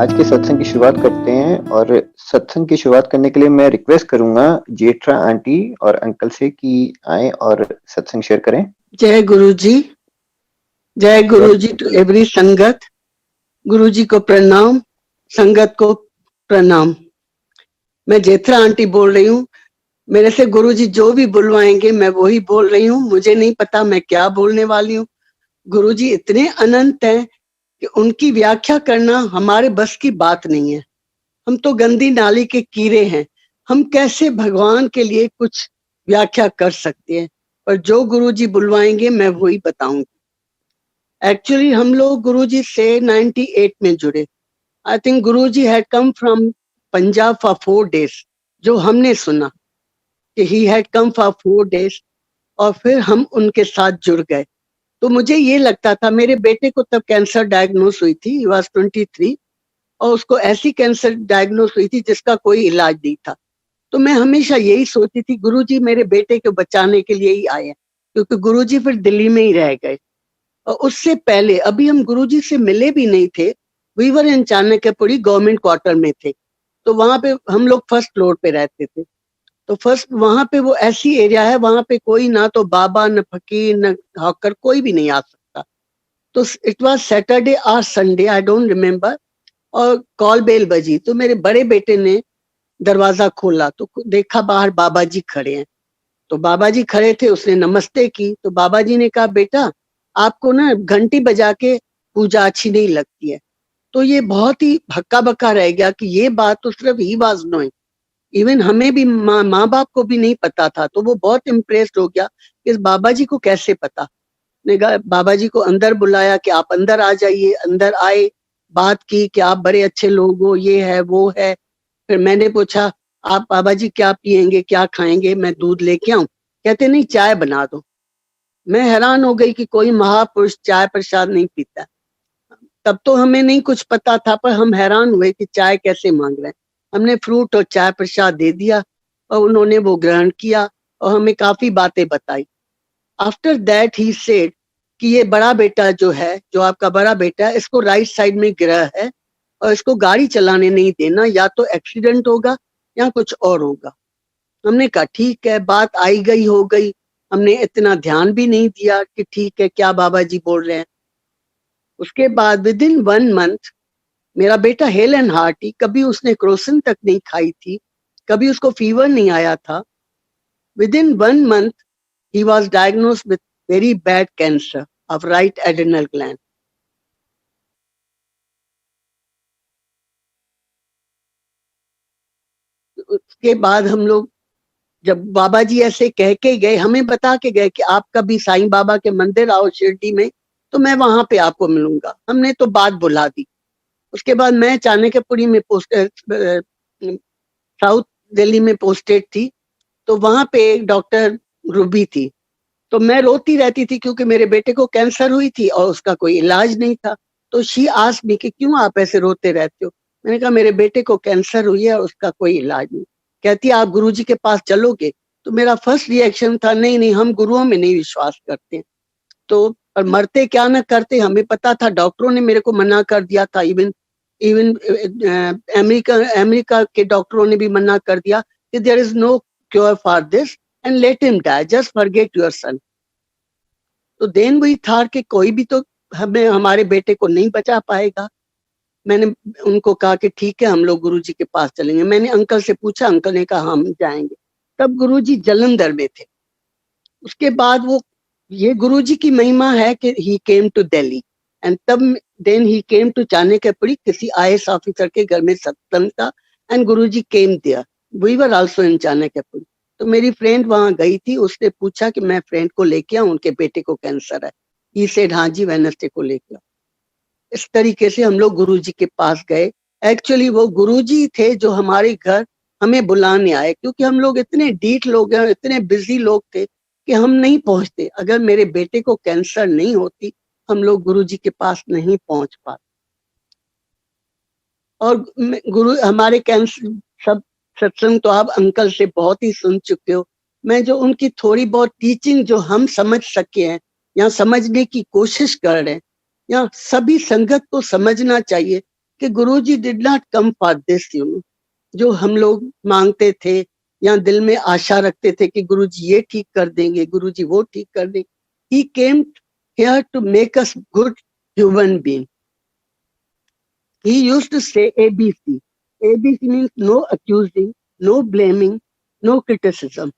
आज के सत्संग की शुरुआत करते हैं और सत्संग की शुरुआत करने के लिए मैं रिक्वेस्ट करूंगा जेठरा आंटी और अंकल से कि आए और सत्संग शेयर करें। जय गुरु जी, जय गुरु जी टू जय एवरी संगत। गुरु जी को प्रणाम, संगत को प्रणाम। मैं जेठरा आंटी बोल रही हूँ। मेरे से गुरु जी जो भी बुलवाएंगे मैं वही बोल रही हूँ। मुझे नहीं पता मैं क्या बोलने वाली हूँ। गुरु जी इतने अनंत हैं कि उनकी व्याख्या करना हमारे बस की बात नहीं है। हम तो गंदी नाली के कीड़े हैं। हम कैसे भगवान के लिए कुछ व्याख्या कर सकते हैं? पर जो गुरु जी बुलवाएंगे मैं वही बताऊंगी। एक्चुअली हम लोग गुरुजी से 98 में जुड़े। I think Guruji had come from Punjab for 4 days। जो हमने सुना कि he had come for 4 days और फिर हम उनके साथ जुड़ गए। तो मुझे ये लगता था, मेरे बेटे को तब कैंसर डायग्नोस हुई थी, ही वाज 23 और उसको ऐसी कैंसर डायग्नोस हुई थी जिसका कोई इलाज नहीं था। तो मैं हमेशा यही सोचती थी गुरुजी मेरे बेटे को बचाने के लिए ही आए हैं, क्योंकि गुरुजी फिर दिल्ली में ही रह गए। और उससे पहले अभी हम गुरुजी से मिले भी नहीं थे। We were in Chanakyapuri government quarter में थे। तो वहां पे हम लोग फर्स्ट फ्लोर पे रहते थे। तो फर्स्ट वहां पे वो ऐसी एरिया है, वहां पे कोई ना तो बाबा न फकीर न हॉकर कोई भी नहीं आ सकता। तो इट वाज सैटरडे और संडे, आई डोंट रिमेम्बर। और कॉल बेल बजी तो मेरे बड़े बेटे ने दरवाजा खोला तो देखा बाहर बाबा जी खड़े हैं। तो बाबा जी खड़े थे, उसने नमस्ते की। तो बाबा जी ने कहा, बेटा आपको ना घंटी बजा के पूजा अच्छी नहीं लगती है। तो ये बहुत ही हक्का बक्का रह गया कि ये बात तो सिर्फ ही वाज नोइंग। इवन हमें भी माँ बाप को भी नहीं पता था। तो वो बहुत इम्प्रेस्ड हो गया कि इस बाबा जी को कैसे पता। ने कहा, बाबा जी को अंदर बुलाया कि आप अंदर आ जाइए। अंदर आए, बात की कि आप बड़े अच्छे लोग हो, ये है वो है। फिर मैंने पूछा, आप बाबा जी क्या पियेंगे, क्या खाएंगे, मैं दूध लेके आऊं? कहते नहीं, चाय बना दो। मैं हैरान हो गई कि कोई महापुरुष चाय प्रसाद नहीं पीता। तब तो हमें नहीं कुछ पता था, पर हम हैरान हुए कि चाय कैसे मांग रहे हैं। हमने फ्रूट और चाय प्रसाद दे दिया और उन्होंने वो ग्रहण किया और हमें काफी बातें बताई। आफ्टर दैट ही सेड कि ये बड़ा बेटा जो है, जो आपका बड़ा बेटा है, इसको राइट साइड में ग्रह है और इसको गाड़ी चलाने नहीं देना, या तो एक्सीडेंट होगा या कुछ और होगा। हमने कहा ठीक है, बात आई गई हो गई। हमने इतना ध्यान भी नहीं दिया कि ठीक है क्या बाबा जी बोल रहे हैं। उसके बाद विद इन 1 month मेरा बेटा हेल एंड हार्टी, कभी उसने क्रोसिन तक नहीं खाई थी, कभी उसको फीवर नहीं आया था। With in 1 month he was diagnosed with very bad cancer of right adrenal gland. उसके बाद हम लोग, जब बाबा जी ऐसे कह के गए, हमें बता के गए कि आप कभी साईं बाबा के मंदिर आओ शिरडी में, तो मैं वहां पे आपको मिलूंगा। हमने तो बात बुला दी। उसके बाद मैं चाणक्यपुरी में साउथ दिल्ली में पोस्टेड थी। तो वहां पे एक डॉक्टर रूबी थी। तो मैं रोती रहती थी क्योंकि मेरे बेटे को कैंसर हुई थी और उसका कोई इलाज नहीं था। तो शी आस्क्ड मी कि क्यों आप ऐसे रोते रहते हो? मैंने कहा मेरे बेटे को कैंसर हुई है और उसका कोई इलाज नहीं। कहती आप गुरुजी के पास चलोगे? तो मेरा फर्स्ट रिएक्शन था, नहीं नहीं, हम गुरुओं में नहीं विश्वास करते। तो और मरते क्या ना करते हमें पता था। डॉक्टरों ने मेरे को मना कर दिया था। इवन इवन अमेरिका अमेरिका के डॉक्टरों ने भी मना कर दिया कि there is no cure for this and let him die, just forget your son. तो देन वही था कि कोई भी तो हमें हमारे बेटे को नहीं बचा पाएगा। मैंने उनको कहा कि ठीक है, हम लोग गुरुजी के पास चलेंगे। मैंने अंकल से पूछा, अंकल ने कहा हम जाएंगे। तब गुरुजी जलंधर में थे। उसके बाद वो, ये गुरुजी की महिमा है कि he came to Delhi and तब then he came to Chanakyapuri. किसी आईएएस ऑफिसर के घर में सत्संग था and Guruji came there. We were also in Chanakyapuri. तो मेरी फ्रेंड वहां गई थी, उसने पूछा कि मैं फ्रेंड को लेके आऊं, उनके बेटे को कैंसर है। ही सेड हाँ जी, वेडनेसडे को लेके आओ। इस तरीके से हम लोग गुरुजी के पास गए। एक्चुअली वो गुरुजी थे जो हमारे घर हमें बुलाने आए, क्योंकि हम लोग इतने डीठ लोग हैं, इतने बिजी लोग थे कि हम नहीं पहुंचते। अगर मेरे बेटे को कैंसर नहीं होती, हम लोग गुरुजी के पास नहीं पहुंच पाते। और गुरु हमारे कैंसर सब सत्संग तो आप अंकल से बहुत ही सुन चुके हो। मैं जो उनकी थोड़ी बहुत टीचिंग जो हम समझ सके हैं या समझने की कोशिश कर रहे हैं, या सभी संगत को समझना चाहिए कि Guruji did not come for this, जो हम लोग मांगते थे या दिल में आशा रखते थे कि गुरुजी ये ठीक कर देंगे, गुरुजी वो ठीक कर देंगे। He came here to make us good human being. He used to say ABC. ABC means no accusing, no blaming, no criticism.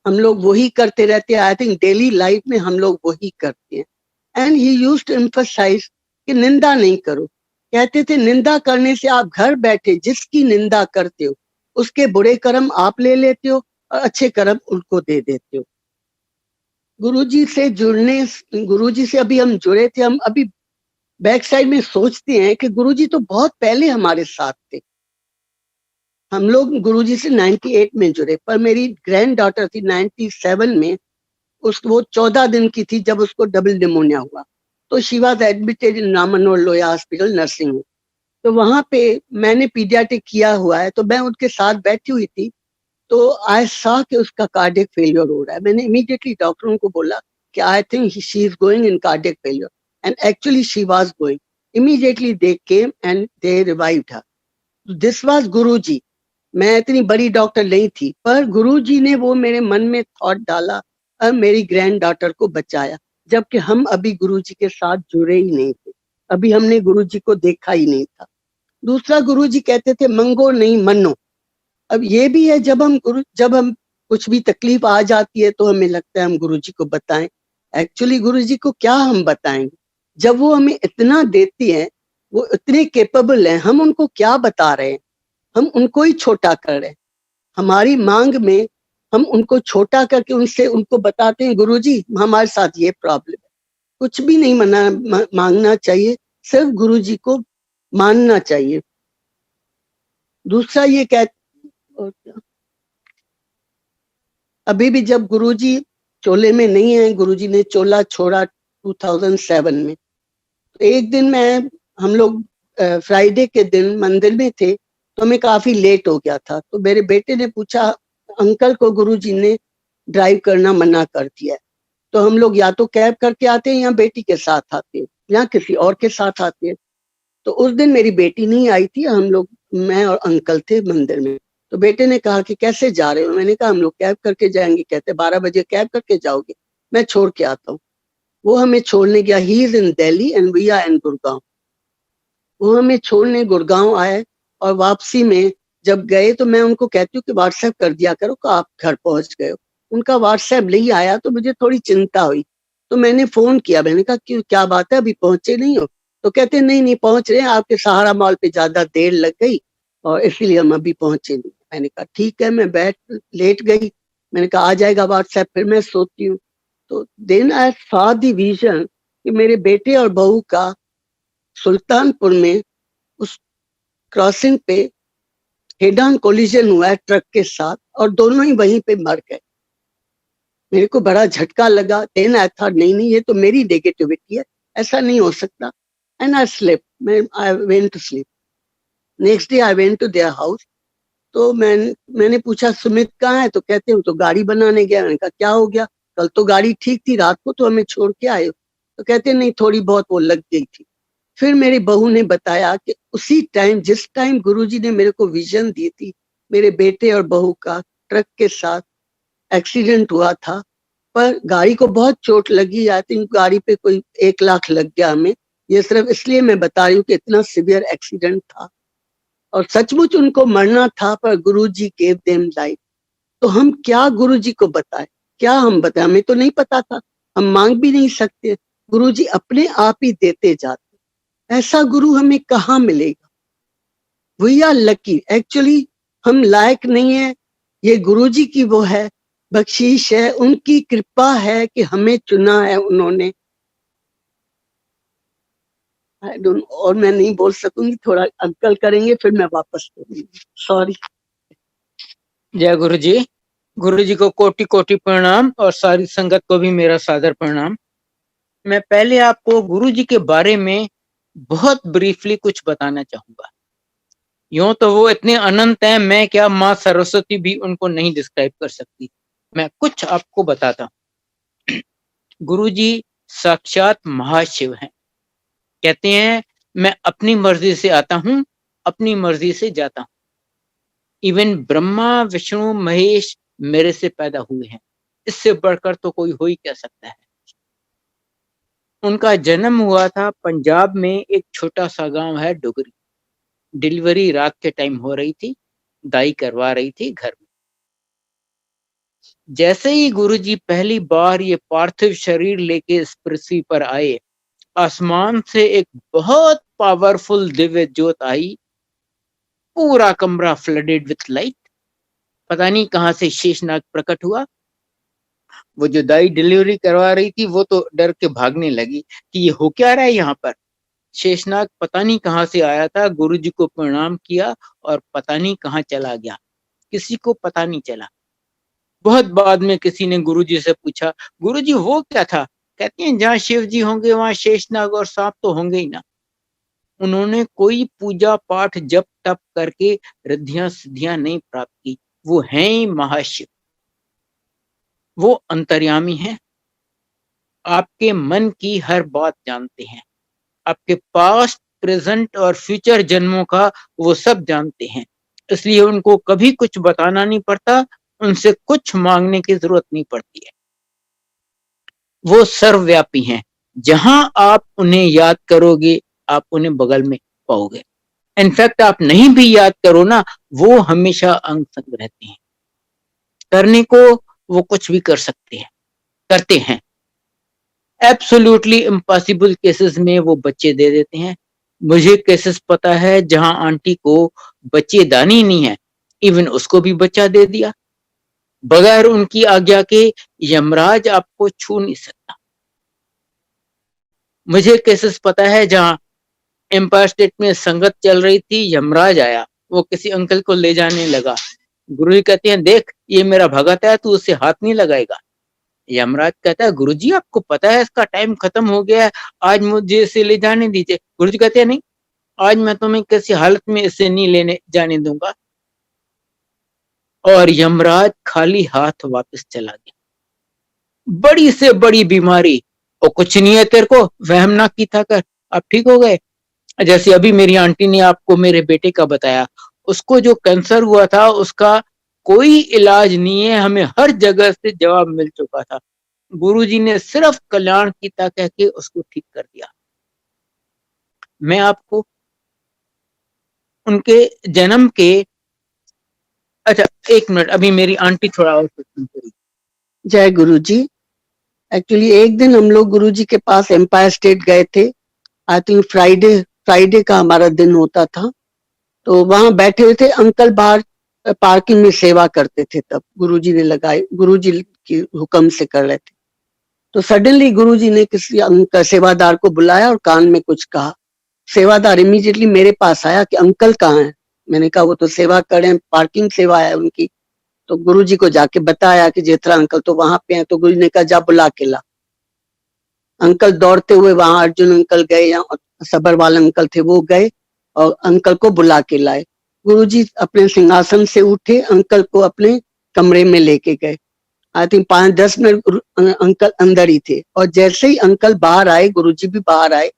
हम लोग वही करते रहते हैं। आई थिंक डेली लाइफ में हम लोग वही करते हैं। And he used to emphasise कि निंदा नहीं करो। कहते थे निंदा करने से आप घर बैठे जिसकी निंदा करते हो उसके बुरे कर्म आप ले लेते हो और अच्छे कर्म उनको दे देते हो। गुरुजी से जुड़ने, गुरुजी से अभी हम जुड़े थे, हम अभी बैक साइड में सोचते हैं कि गुरुजी तो बहुत पहले हमारे साथ थे। हम लोग गुरुजी से 98 में जुड़े, पर मेरी ग्रैंड डॉटर थी 97 में, वो 14 दिन की थी जब उसको डबल निमोनिया हुआ। तो she was admitted in Ram Manohar Lohia hospital nursing home. तो वहां पे मैंने पीडियाट्रिक किया हुआ है, तो मैं उनके साथ बैठी हुई थी, तो आई सॉ कि उसका कार्डियक फेलियर हो रहा है। मैंने इमीडिएटली डॉक्टरों को बोला कि I think she is going in cardiac failure, and actually she was going. Immediately they came and they revived her. This was Guruji. मैं इतनी बड़ी डॉक्टर नहीं थी, पर गुरुजी ने वो मेरे मन में थॉट डाला और मेरी ग्रैंड डॉटर को बचाया, जबकि हम अभी गुरुजी के साथ जुड़े ही नहीं थे, अभी हमने गुरुजी को देखा ही नहीं था। दूसरा, गुरुजी कहते थे मंगो नहीं मनो। अब ये भी है, जब हम कुछ भी तकलीफ आ जाती है तो हमें लगता है हम गुरुजी को बताएं। एक्चुअली गुरुजी को क्या हम बताएंगे, जब वो हमें इतना देती हैं, वो इतने केपेबल हैं, हम उनको क्या बता रहे हैं? हम उनको ही छोटा कर रहे हैं। हमारी मांग में हम उनको छोटा करके उनको बताते हैं गुरुजी हमारे साथ ये प्रॉब्लम है। कुछ भी नहीं मांगना चाहिए, सिर्फ गुरुजी को मानना चाहिए। दूसरा ये अभी भी जब गुरुजी चोले में नहीं है, गुरुजी ने चोला छोड़ा 2007 में। तो एक दिन हम लोग फ्राइडे के दिन मंदिर में थे, तो हमें काफी लेट हो गया था। तो मेरे बेटे ने पूछा, अंकल को गुरुजी ने ड्राइव करना मना कर दिया है, तो हम लोग या तो कैब करके आते हैं या बेटी के साथ आते हैं या किसी और के साथ आते हैं। तो उस दिन मेरी बेटी नहीं आई थी, मैं और अंकल थे मंदिर में। तो बेटे ने कहा कि कैसे जा रहे हो? मैंने कहा हम लोग कैब करके जाएंगे। कहते 12 बजे कैब करके जाओगे? मैं छोड़ के आता हूँ। वो हमें छोड़ने गया। He is in Delhi and we are in Gurgaon. वो हमें छोड़ने गुड़गांव आए, और वापसी में जब गए तो मैं उनको कहती हूँ कि व्हाट्सएप कर दिया करो कि आप घर पहुंच गए हो। उनका व्हाट्सएप नहीं आया तो मुझे थोड़ी चिंता हुई। तो मैंने फोन किया, मैंने कहा क्यों, क्या बात है, अभी पहुंचे नहीं हो? तो कहते नहीं पहुंच रहे हैं, आपके सहारा मॉल पे ज्यादा देर लग गई और इसीलिए हम अभी पहुंचे नहीं। मैंने कहा ठीक है, मैं लेट गई। मैंने कहा आ जाएगा व्हाट्सएप, फिर मैं सोती हूँ। तो then I saw the vision कि मेरे बेटे और बहू का सुल्तानपुर में उस क्रॉसिंग पे हेड ऑन कोलिजन हुआ है ट्रक के साथ, और दोनों ही वहीं पे मर गए। मेरे को बड़ा झटका लगा। देन आई थॉट नहीं ये तो मेरी नेगेटिविटी है, ऐसा नहीं हो सकता। And I sleep, I went to sleep. Next day I went to their house. तो मैंने पूछा सुमित कहाँ है? तो कहते हो तो गाड़ी बनाने गया। मैंने कहा क्या हो गया? कल तो गाड़ी ठीक थी, रात को तो हमें छोड़ के आए हो। तो कहते नहीं थोड़ी बहुत वो लग गई थी। फिर मेरी बहू ने बताया कि उसी टाइम, जिस टाइम गुरुजी ने मेरे को विजन दी थी, मेरे बेटे और बहू का ट्रक के साथ एक्सीडेंट हुआ था। पर गाड़ी को बहुत चोट लगी। आई थिंक गाड़ी पे कोई 1 लाख लग गया हमें। ये सिर्फ इसलिए मैं बता रही हूँ कि इतना सीवियर एक्सीडेंट था और सचमुच उनको मरना था, पर गुरुजी गेव देम लाइफ। तो हम क्या गुरुजी को बताएं? क्या हम बताएं? हमें तो नहीं पता था, हम मांग भी नहीं सकते। गुरुजी अपने आप ही देते जाते। ऐसा गुरु हमें कहाँ मिलेगा? We are lucky. एक्चुअली हम लायक नहीं है, ये गुरुजी की वो है बख्शीश है, उनकी कृपा है कि हमें चुना है उन्होंने। और मैं नहीं बोल सकूंगी, थोड़ा अंकल करेंगे फिर मैं वापस करूंगी। सॉरी। जय गुरु जी। गुरु जी को कोटि कोटि प्रणाम और सारी संगत को भी मेरा सादर प्रणाम। मैं पहले आपको गुरु जी के बारे में बहुत ब्रीफली कुछ बताना चाहूंगा। यूं तो वो इतने अनंत हैं, मैं क्या माँ सरस्वती भी उनको नहीं डिस्क्राइब कर सकती। मैं कुछ आपको बताता हूँ। गुरु जी साक्षात महाशिव हैं। कहते हैं मैं अपनी मर्जी से आता हूँ, अपनी मर्जी से जाता हूँ। इवन ब्रह्मा, विष्णु, महेश मेरे से पैदा हुए हैं। इससे बढ़कर तो कोई हो ही क्या सकता है। उनका जन्म हुआ था पंजाब में, एक छोटा सा गांव है डुगरी। डिलीवरी रात के टाइम हो रही थी, दाई करवा रही थी घर में। जैसे ही गुरुजी पहली बार ये पार्थिव शरीर लेके इस पृथ्वी पर आए, आसमान से एक बहुत पावरफुल दिव्य ज्योत आई। पूरा कमरा फ्लडेड विथ लाइट। पता नहीं कहां से शेषनाग प्रकट हुआ। वो जो दाई डिलीवरी करवा रही थी वो तो डर के भागने लगी कि ये हो क्या रहा है यहाँ पर। शेषनाग पता नहीं कहां से आया था, गुरुजी को प्रणाम किया और पता नहीं कहां चला गया, किसी को पता नहीं चला। बहुत बाद में किसी ने गुरुजी से पूछा, गुरुजी वो क्या था? कहते हैं जहाँ शिव जी होंगे वहां शेषनाग और सांप तो होंगे ही ना। उन्होंने कोई पूजा पाठ जप तप करके रिद्धियां सिद्धियां नहीं प्राप्त की, वो हैं ही महाशिव। वो अंतर्यामी हैं, आपके मन की हर बात जानते हैं, आपके पास्ट प्रेजेंट और फ्यूचर जन्मों का वो सब जानते हैं। इसलिए उनको कभी कुछ बताना नहीं पड़ता, उनसे कुछ मांगने की जरूरत नहीं पड़ती है। वो सर्वव्यापी हैं, जहां आप उन्हें याद करोगे आप उन्हें बगल में पाओगे। इनफैक्ट आप नहीं भी याद करो ना, वो हमेशा अंग संग रहते हैं। करने को वो कुछ भी कर सकते हैं, करते हैं। एब्सोल्युटली इम्पॉसिबल केसेस में वो बच्चे दे देते हैं। मुझे केसेस पता है जहां आंटी को बच्चे दानी नहीं है, इवन उसको भी बच्चा दे दिया। बगैर उनकी आज्ञा के यमराज आपको छू नहीं सकता। मुझे केसेस पता है जहां एम्पायर स्टेट में संगत चल रही थी, यमराज आया, वो किसी अंकल को ले जाने लगा। गुरुजी कहते हैं देख ये मेरा भगत है, तू उससे हाथ नहीं लगाएगा। यमराज कहता है गुरुजी आपको पता है इसका टाइम खत्म हो गया है, आज मुझे इसे ले जाने दीजिए। गुरुजी कहते हैं नहीं, आज मैं तुम्हें किसी हालत में इसे नहीं लेने जाने दूंगा। और यमराज खाली हाथ वापस चला गया। बड़ी से बड़ी बीमारी, और कुछ नहीं है तेरे को, वहम ना की था कर, आप ठीक हो गए। जैसे अभी मेरी आंटी ने आपको मेरे बेटे का बताया, उसको जो कैंसर हुआ था उसका कोई इलाज नहीं है, हमें हर जगह से जवाब मिल चुका था। गुरुजी ने सिर्फ कल्याण गीता कह के उसको ठीक कर दिया। मैं आपको उनके जन्म के, अच्छा एक मिनट, अभी मेरी आंटी थोड़ा और क्वेश्चन करी। जय गुरुजी। एक्चुअली एक दिन हम लोग गुरुजी के पास एम्पायर स्टेट गए थे। आई थिंक फ्राइडे का हमारा दिन होता था। तो वहां बैठे हुए थे अंकल, बाहर पार्किंग में सेवा करते थे। तब गुरुजी ने लगाए, गुरुजी की हुक्म से कर रहे थे। तो सडनली गुरुजी ने किसी अंकल सेवादार को बुलाया और कान में कुछ कहा। सेवादार इमीडिएटली मेरे पास आया कि अंकल कहाँ है। मैंने कहा वो तो सेवा करें, पार्किंग सेवा है उनकी। तो गुरुजी को जाके बताया कि जेठरा अंकल तो वहां पे हैं। तो गुरुजी ने कहा जा बुला के ला। अंकल दौड़ते हुए वहां अर्जुन अंकल गए, या सबरवाल अंकल थे वो गए और अंकल को बुला के लाए। गुरुजी अपने सिंहासन से उठे, अंकल को अपने कमरे में लेके गए। आई थिंक 5-10 मिनट अंकल अंदर ही थे। और जैसे ही अंकल बाहर आए, गुरुजी भी बाहर आए।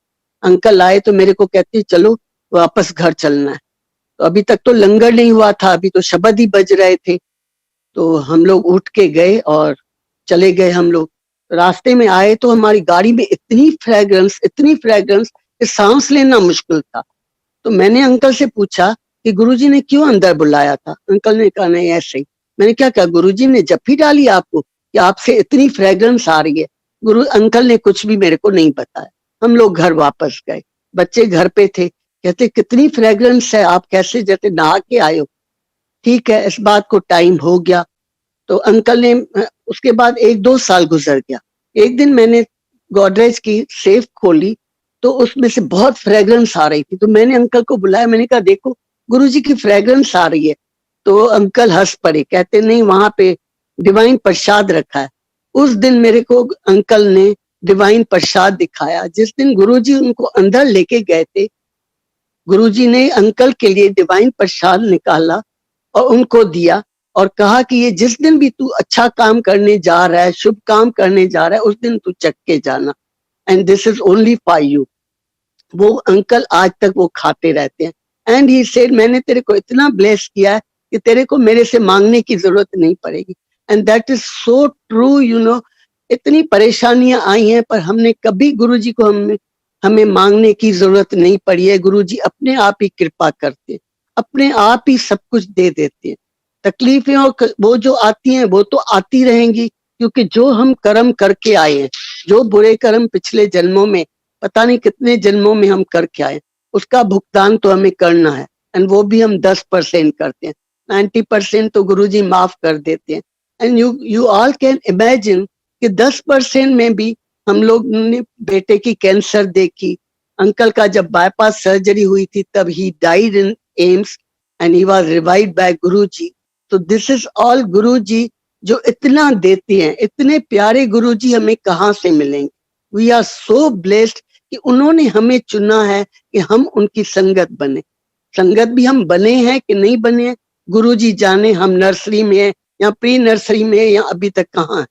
अंकल आए तो मेरे को कहते चलो वापस घर चलना है। तो अभी तक तो लंगर नहीं हुआ था, अभी तो शब्द ही बज रहे थे। तो हम लोग उठ के गए और चले गए। हम लोग रास्ते में आए तो हमारी गाड़ी में इतनी फ्रेग्रेंस कि सांस लेना मुश्किल था। तो मैंने अंकल से पूछा कि गुरुजी ने क्यों अंदर बुलाया था। अंकल ने कहा नहीं ऐसे ही। मैंने क्या कहा, गुरुजी ने जप्फी डाली आपको कि आपसे इतनी फ्रेग्रेंस आ रही है? अंकल ने कुछ भी मेरे को नहीं बताया। हम लोग घर वापस गए, बच्चे घर पे थे। कहते कितनी फ्रेग्रेंस है, आप कैसे जैसे नहा के आए हो। ठीक है, इस बात को टाइम हो गया। तो अंकल ने, उसके बाद 1-2 साल गुजर गया। एक दिन मैंने गोदरेज की सेफ खोली तो उसमें से बहुत फ्रेग्रेंस आ रही थी। तो मैंने अंकल को बुलाया, मैंने कहा देखो गुरुजी की फ्रेग्रेंस आ रही है। तो अंकल हंस पड़े, कहते नहीं वहां पे डिवाइन प्रसाद रखा है। उस दिन मेरे को अंकल ने डिवाइन प्रसाद दिखाया। जिस दिन गुरुजी उनको अंदर लेके गए थे, गुरुजी ने अंकल के लिए डिवाइन प्रसाद निकाला और उनको दिया और कहा कि ये जिस दिन भी तू अच्छा काम करने जा रहा है, शुभ काम करने जा रहा है, उस दिन तू चख के जाना, and this is only for you. वो अंकल आज तक वो खाते रहते हैं। एंड ही सेड, मैंने तेरे को इतना ब्लेस किया है कि तेरे को मेरे से मांगने की जरूरत नहीं पड़ेगी। And that is so true, you know. इतनी परेशानियां आई हैं पर हमने कभी गुरुजी को हमें मांगने की जरूरत नहीं पड़ी है। गुरुजी अपने आप ही कृपा करते हैं, अपने आप ही सब कुछ दे देते हैं। तकलीफें और वो जो आती हैं वो तो आती रहेंगी, क्योंकि जो हम कर्म करके आए हैं, जो बुरे कर्म पिछले जन्मों में, पता नहीं कितने जन्मों में हम करके आए, उसका भुगतान तो हमें करना है। एंड वो भी हम 10% करते हैं, 90% तो गुरुजी माफ कर देते हैं। And you all can imagine कि 10% में भी हम लोग ने बेटे की कैंसर देखी। अंकल का जब बाईपास सर्जरी हुई थी तब he died in AIIMS and he was revived by Guruji. तो दिस इज ऑल गुरुजी जो इतना देते हैं। इतने प्यारे गुरुजी हमें कहाँ से मिलेंगे? वी आर सो ब्लेस्ड कि उन्होंने हमें चुना है कि हम उनकी संगत बने। संगत भी हम बने हैं कि नहीं बने हैं, गुरुजी जाने। हम नर्सरी में हैं या प्री नर्सरी में है या अभी तक कहाँ है,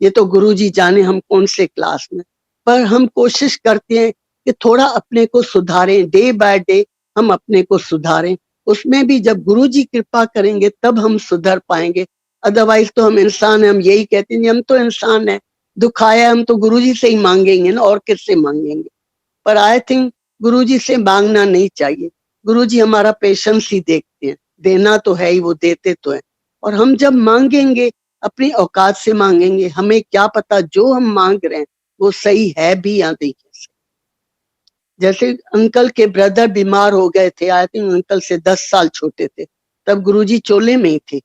ये तो गुरुजी जाने हम कौन से क्लास में। पर हम कोशिश करते हैं कि थोड़ा अपने को सुधारें, डे बाय डे हम अपने को सुधारें। उसमें भी जब गुरुजी कृपा करेंगे तब हम सुधर पाएंगे। अदरवाइज तो हम इंसान हैं, हम यही कहते हैं हम तो इंसान है, दुख आया हम तो गुरुजी से ही मांगेंगे ना, और किससे मांगेंगे। पर आई थिंक गुरुजी से मांगना नहीं चाहिए। गुरुजी हमारा पेशेंस ही देखते हैं, देना तो है ही, वो देते तो है। और हम जब मांगेंगे अपनी औकात से मांगेंगे, हमें क्या पता जो हम मांग रहे हैं वो सही है भी या नहीं है। जैसे अंकल के ब्रदर बीमार हो गए थे, आई थिंक अंकल से 10 साल छोटे थे, तब गुरुजी चोले में ही थे।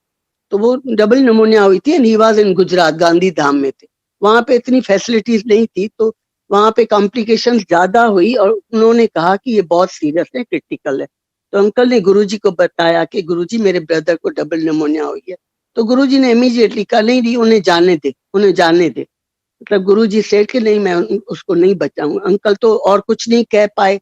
तो वो डबल निमोनिया हुई थी and he was in Gujarat, Gandhi Dham में थे। वहां पे इतनी फैसिलिटीज नहीं थी, तो वहां पे कॉम्प्लिकेशंस ज्यादा हुई और उन्होंने कहा कि ये बहुत सीरियस है, क्रिटिकल है। तो अंकल ने गुरुजी को बताया कि गुरुजी मेरे ब्रदर को डबल निमोनिया हुई है। तो गुरुजी ने इमीडिएटली कहा नहीं नहीं, उन्हें जाने दे, उन्हें जाने दे। मतलब गुरुजी से कि नहीं, मैं उसको नहीं बचाऊंगा। अंकल तो और कुछ नहीं कह पाए,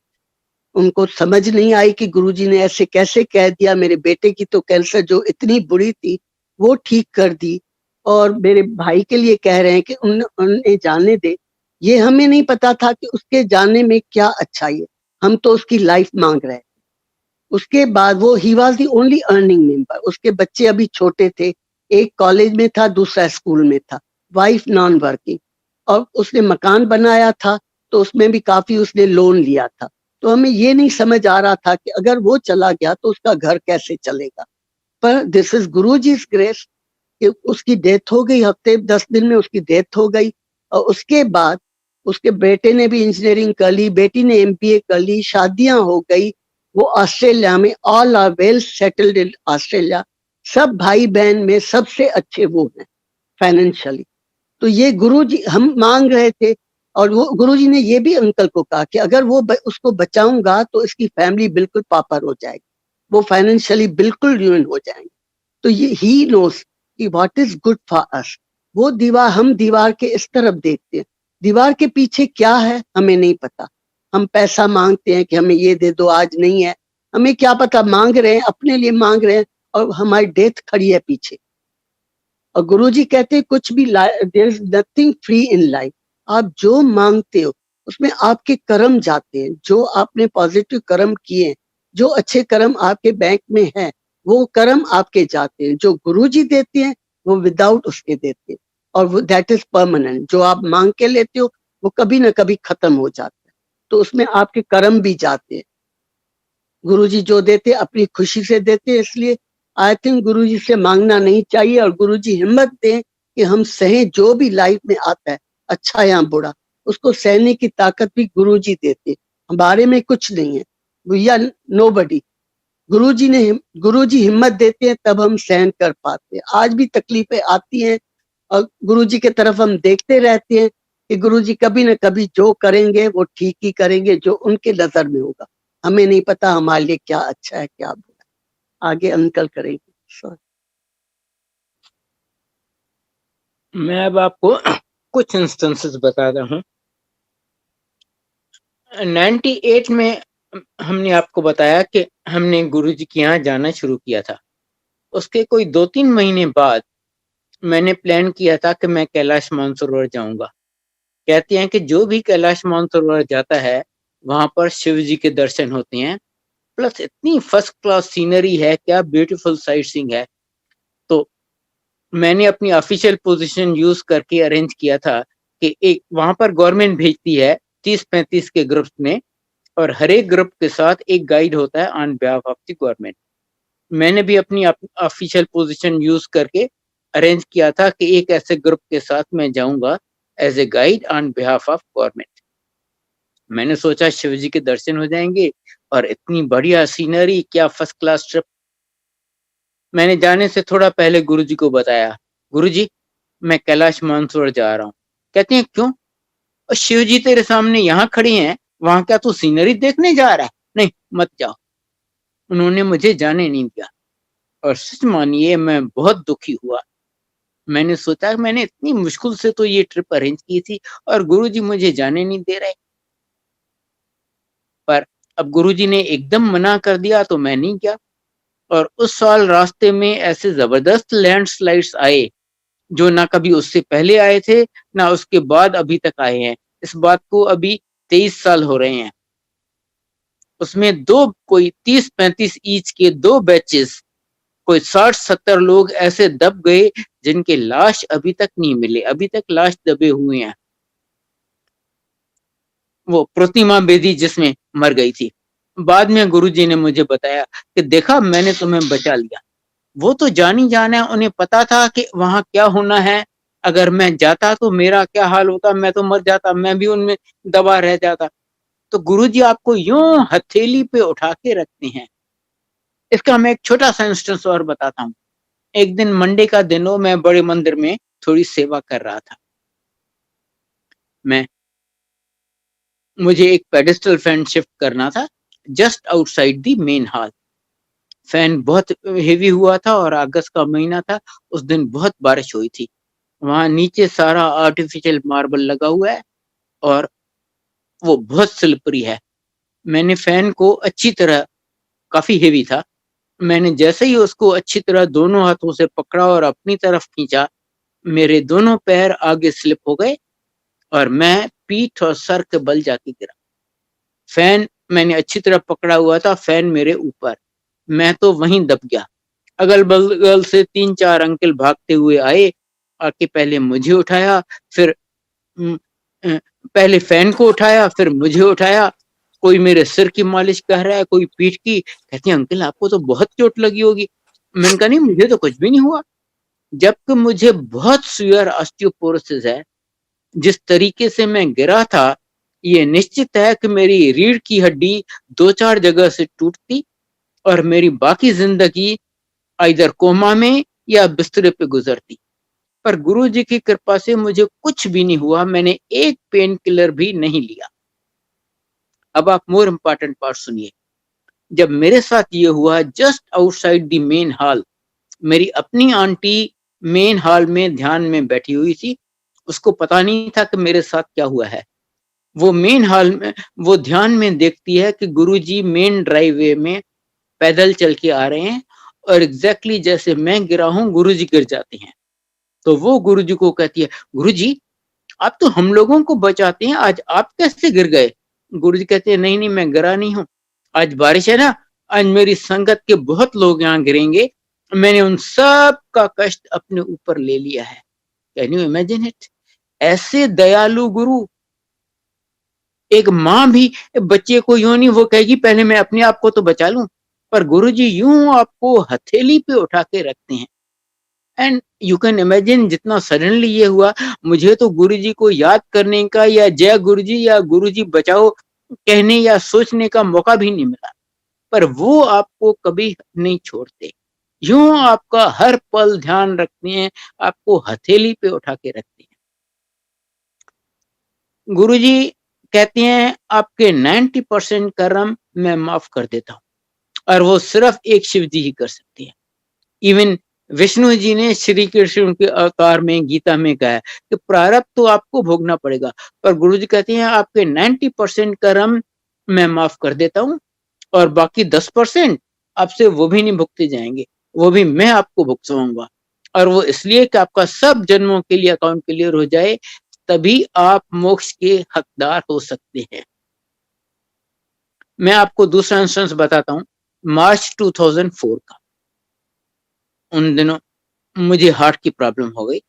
उनको समझ नहीं आई कि गुरुजी ने ऐसे कैसे कह दिया। मेरे बेटे की तो कैंसर जो इतनी बुरी थी वो ठीक कर दी, और मेरे भाई के लिए कह रहे हैं कि उन्हें जाने दे। ये हमें नहीं पता था कि उसके जाने में क्या अच्छाई है, हम तो उसकी लाइफ मांग रहे हैं। उसके बाद वो he was the only earning member. उसके बच्चे अभी छोटे थे, एक कॉलेज में था, दूसरा स्कूल में था, वाइफ नॉन वर्किंग। और उसने मकान बनाया था तो उसमें भी काफी उसने लोन लिया था। तो हमें ये नहीं समझ आ रहा था कि अगर वो चला गया तो उसका घर कैसे चलेगा। पर दिस इज गुरुजी's ग्रेस कि उसकी डेथ हो गई, हफ्ते 10 दिन में उसकी डेथ हो गई। और उसके बाद उसके बेटे ने भी इंजीनियरिंग कर ली, बेटी ने एमबीए कर ली, शादियां हो गई। वो ऑस्ट्रेलिया में, all are well settled in Australia. सब भाई बहन में सबसे अच्छे वो हैं फाइनेंशियली। तो ये गुरुजी हम मांग रहे थे, और वो गुरुजी ने ये भी अंकल को कहा कि अगर वो उसको बचाऊंगा तो इसकी फैमिली बिल्कुल पापर हो जाएगी, वो फाइनेंशियली बिल्कुल र्यूइन हो जाएंगे। तो ये ही नोस कि what is good for us. वो दीवार, हम दीवार के इस तरफ देखते हैं, दीवार के पीछे क्या है हमें नहीं पता। हम पैसा मांगते हैं कि हमें ये दे दो, आज नहीं है, हमें क्या पता, मांग रहे हैं अपने लिए मांग रहे हैं और हमारी डेथ खड़ी है पीछे। और गुरुजी कहते हैं कुछ भी, there is nothing free in life. आप जो मांगते हो उसमें आपके कर्म जाते हैं, जो आपने पॉजिटिव कर्म किए, जो अच्छे कर्म आपके बैंक में है, वो कर्म आपके जाते हैं। जो गुरुजी देते हैं वो विदाउट उसके देते हैं, और वो दैट इज परमानेंट। जो आप मांग के लेते हो वो कभी ना कभी खत्म हो जाता है, तो उसमें आपके कर्म भी जाते हैं। गुरुजी जो देते अपनी खुशी से देते, इसलिए आई थिंक गुरुजी से मांगना नहीं चाहिए। और गुरुजी हिम्मत दें कि हम सहें जो भी लाइफ में आता है, अच्छा या बुरा, उसको सहने की ताकत भी गुरुजी देते। हमारे में कुछ नहीं है, वी आर नोबडी। गुरुजी हिम्मत देते हैं तब हम सहन कर पाते हैं। आज भी तकलीफें आती हैं और गुरुजी की तरफ हम देखते रहते हैं कि गुरुजी कभी ना कभी जो करेंगे वो ठीक ही करेंगे, जो उनके नजर में होगा। हमें नहीं पता हमारे लिए क्या अच्छा है क्या बुरा। आगे अंकल करेंगे। सॉरी। मैं अब आपको कुछ इंस्टेंसेस बताता हूँ। 98 में हमने आपको बताया कि हमने गुरुजी के यहाँ जाना शुरू किया था। उसके कोई 2-3 महीने बाद मैंने प्लान किया था कि मैं कैलाश मानसरोवर जाऊंगा। कहते हैं कि जो भी कैलाश मानसरोवर जाता है वहां पर शिव जी के दर्शन होते हैं, प्लस इतनी फर्स्ट क्लास सीनरी है, क्या ब्यूटीफुल साइट सीइंग है। तो मैंने अपनी ऑफिशियल पोजीशन यूज करके अरेंज किया था कि एक वहां पर गवर्नमेंट भेजती है 30-35 के ग्रुप्स में, और हर एक ग्रुप के साथ एक गाइड होता है on behalf of the government. मैंने भी अपनी ऑफिशियल पोजीशन यूज करके अरेंज किया था कि एक ऐसे ग्रुप के साथ मैं जाऊंगा as a guide on behalf of government. मैंने सोचा शिव जी के दर्शन हो जाएंगे और इतनी बढ़िया सीनरी, क्या फर्स्ट क्लास ट्रिप। मैंने जाने से थोड़ा पहले गुरुजी को बताया, गुरुजी मैं कैलाश मानसरोवर जा रहा हूँ। कहते हैं क्यों? और शिव जी तेरे सामने यहाँ खड़े हैं, वहां क्या तू सीनरी देखने जा रहा है? नहीं मत जाओ। उन्होंने मुझे जाने नहीं दिया, और सच मानिए मैं बहुत दुखी हुआ। मैंने सोचा मैंने इतनी मुश्किल से तो ये ट्रिप अरेंज की थी और गुरुजी मुझे जाने नहीं दे रहे। पर अब गुरुजी ने एकदम मना कर दिया तो मैं नहीं गया। और उस साल रास्ते में ऐसे जबरदस्त लैंडस्लाइड्स आए जो ना कभी उससे पहले आए थे ना उसके बाद अभी तक आए हैं। इस बात को अभी 23 साल हो रहे हैं। उसमें दो कोई 30-35 ईच के दो बैचेस, कोई 60-70 लोग ऐसे दब गए जिनके लाश अभी तक नहीं मिले, अभी तक लाश दबे हुए हैं। वो प्रतिमा बेदी जिसमें मर गई थी। बाद में गुरुजी ने मुझे बताया कि देखा मैंने तुम्हें बचा लिया। वो तो जानी जान है, उन्हें पता था कि वहां क्या होना है। अगर मैं जाता तो मेरा क्या हाल होता, मैं तो मर जाता, मैं भी उनमें दबा रह जाता। तो गुरुजी आपको यूं हथेली पे उठा के रखते हैं। इसका मैं एक छोटा सा इंस्टेंस और बताता हूँ। एक दिन मंडे का दिन हो, मैं बड़े मंदिर में थोड़ी सेवा कर रहा था। मैं मुझे एक पेडिस्टल फैन शिफ्ट करना था just outside the main hall. Fan बहुत हेवी हुआ था और अगस्त का महीना था। उस दिन बहुत बारिश हुई थी। वहां नीचे सारा आर्टिफिशियल मार्बल लगा हुआ है और वो बहुत स्लिपरी है। मैंने फैन को अच्छी तरह, काफी हेवी था, मैंने जैसे ही उसको अच्छी तरह दोनों हाथों से पकड़ा और अपनी तरफ खींचा, मेरे दोनों पैर आगे स्लिप हो गए और मैं पीठ और सर के बल जाके गिरा। फैन मैंने अच्छी तरह पकड़ा हुआ था, फैन मेरे ऊपर, मैं तो वहीं दब गया। अगल बगल से 3-4 अंकल भागते हुए आए, आके पहले मुझे उठाया, फिर उम, अ, पहले फैन को उठाया, फिर मुझे उठाया। कोई मेरे सिर की मालिश कर रहा है, कोई पीठ की। कहती है अंकल आपको तो बहुत चोट लगी होगी। मैंने कहा नहीं मुझे तो कुछ भी नहीं हुआ, जबकि मुझे बहुत सीवियर ऑस्टियोपोरोसिस है। जिस तरीके से मैं गिरा था, ये निश्चित है कि मेरी रीढ़ की हड्डी 2-4 जगह से टूटती और मेरी बाकी जिंदगी आइदर कोमा में या बिस्तरे पे गुजरती। पर गुरुजी की कृपा से मुझे कुछ भी नहीं हुआ, मैंने एक पेन किलर भी नहीं लिया। अब आप मोर इम्पोर्टेंट पार्ट सुनिए। जब मेरे साथ ये हुआ just outside the main hall, मेरी अपनी आंटी मेन हॉल में ध्यान में बैठी हुई थी। उसको पता नहीं था कि मेरे साथ क्या हुआ है। वो मेन हॉल में, वो ध्यान में देखती है कि गुरुजी मेन ड्राइववे में पैदल चल के आ रहे हैं और एग्जैक्टली जैसे मैं गिरा हूं गुरुजी गिर जाते हैं। तो वो गुरुजी को कहती है, गुरुजी आप तो हम लोगों को बचाते हैं, आज आप कैसे गिर गए? गुरुजी कहते हैं नहीं नहीं मैं गिरा नहीं हूं, आज बारिश है ना, आज मेरी संगत के बहुत लोग यहाँ गिरेंगे, मैंने उन सब का कष्ट अपने ऊपर ले लिया है। Can you imagine it? ऐसे दयालु गुरु। एक माँ भी बच्चे को यूं नहीं, वो कहेगी पहले मैं अपने आप को तो बचा लूं, पर गुरुजी यूं आपको हथेली पे उठा के रखते हैं। एंड यू कैन इमेजिन जितना सडनली ये हुआ, मुझे तो गुरुजी को याद करने का या जय गुरुजी या गुरुजी बचाओ कहने या सोचने का मौका भी नहीं मिला। पर वो आपको कभी नहीं छोड़ते, यूं आपका हर पल ध्यान रखते हैं, आपको हथेली पे उठा के रखते हैं। गुरुजी कहते हैं आपके 90% कर्म मैं माफ कर देता हूँ, और वो सिर्फ एक शिव जी ही कर सकते हैं। इवन विष्णु जी ने श्री कृष्ण के अवतार में गीता में कहा है कि प्रारब्ध तो आपको भोगना पड़ेगा, पर गुरु जी कहते हैं आपके 90% कर्म मैं माफ कर देता हूँ, और बाकी 10% आपसे वो भी नहीं भुगते जाएंगे, वो भी मैं आपको भुगतवाऊंगा। और वो इसलिए कि आपका सब जन्मों के लिए अकाउंट क्लियर हो जाए, तभी आप मोक्ष के हकदार हो सकते हैं। मैं आपको दूसरा इंस्टेंस बताता हूँ, मार्च 2004 का। उन दिनों मुझे हार्ट की प्रॉब्लम हो गई,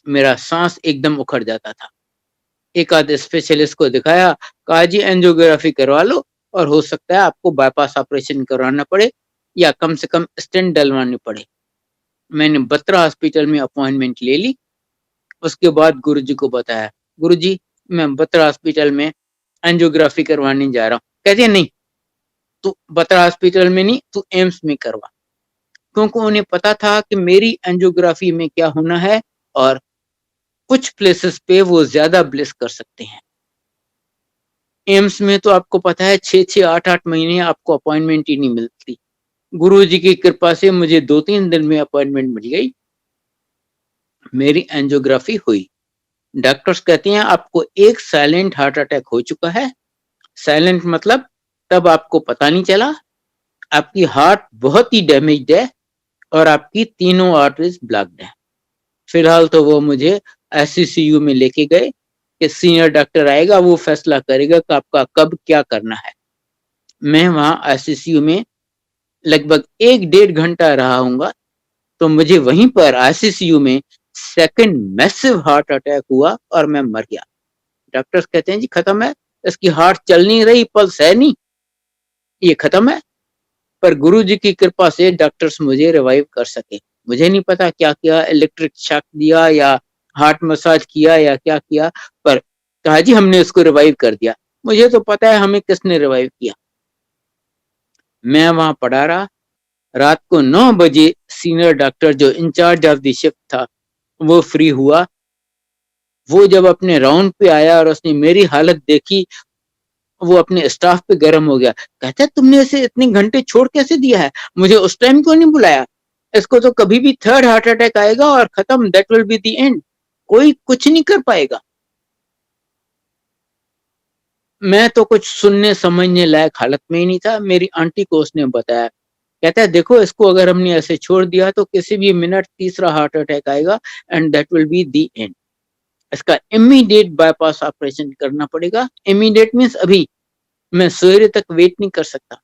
मेरा सांस एकदम उखड़ जाता था। एक आध स्पेशलिस्ट को दिखाया, कहा जी एंजियोग्राफी करवा लो और हो सकता है आपको बाईपास ऑपरेशन करवाना पड़े या कम से कम स्टेंट डलवानी पड़े। मैंने बत्रा हॉस्पिटल में अपॉइंटमेंट ले ली। उसके बाद गुरुजी को बताया, गुरुजी मैं बत्रा हॉस्पिटल में एंजियोग्राफी करवाने जा रहा हूँ। कहते नहीं, तू बत्रा हॉस्पिटल में नहीं, तू एम्स में करवा। क्योंकि उन्हें पता था कि मेरी एंजियोग्राफी में क्या होना है और कुछ प्लेसेस पे वो ज्यादा ब्लेस कर सकते हैं। एम्स में तो आपको पता है 6-6 8-8 महीने आपको अपॉइंटमेंट ही नहीं मिलती। गुरुजी की कृपा से मुझे 2-3 दिन में अपॉइंटमेंट मिल गई। मेरी एंजियोग्राफी हुई। डॉक्टर्स कहते हैं आपको एक साइलेंट हार्ट अटैक हो चुका है। साइलेंट मतलब तब आपको पता नहीं चला, आपकी हार्ट बहुत ही डैमेज्ड है और आपकी तीनों आर्टरीज ब्लॉक्ड है। फिलहाल तो वो मुझे ICCU में लेके गए कि सीनियर डॉक्टर आएगा, वो फैसला करेगा कि आपका कब क्या करना है। मैं वहां ICCU में लगभग 1-1.5 घंटा रहा हूँगा। तो मुझे वहीं पर ICCU में सेकंड मैसिव हार्ट अटैक हुआ और मैं मर गया। डॉक्टर्स कहते हैं जी खत्म है, इसकी हार्ट चल नहीं रही, पल्स है नहीं, ये खत्म है। पर गुरुजी की कृपा से डॉक्टर्स मुझे रिवाइव कर सके। मुझे नहीं पता क्या किया, इलेक्ट्रिक शॉक दिया या हार्ट मसाज किया या क्या किया, पर कहा जी हमने उसको रिवाइव कर दिया। मुझे तो पता है हमें किसने रिवाइव किया। मैं वहां पड़ा रहा। रात को 9 बजे सीनियर डॉक्टर जो इंचार्ज ऑफ द शिफ्ट था वो फ्री हुआ। वो जब अपने राउंड पे आया और उसने मेरी हालत देखी, वो अपने स्टाफ पे गर्म हो गया। कहता है तुमने इसे इतने घंटे छोड़ कैसे दिया है, मुझे उस टाइम क्यों नहीं बुलाया, इसको तो कभी भी थर्ड हार्ट अटैक आएगा और खत्म, that will be the end, कोई कुछ नहीं कर पाएगा। मैं तो कुछ सुनने समझने लायक हालत में ही नहीं था। मेरी आंटी को उसने बताया, कहता है देखो इसको अगर हमने ऐसे छोड़ दिया तो किसी भी मिनट तीसरा हार्ट अटैक आएगा and that will be the end. इसका इमीडिएट बाईपास ऑपरेशन करना पड़ेगा। इमीडिएट मीन्स अभी, मैं सवेरे तक वेट नहीं कर सकता।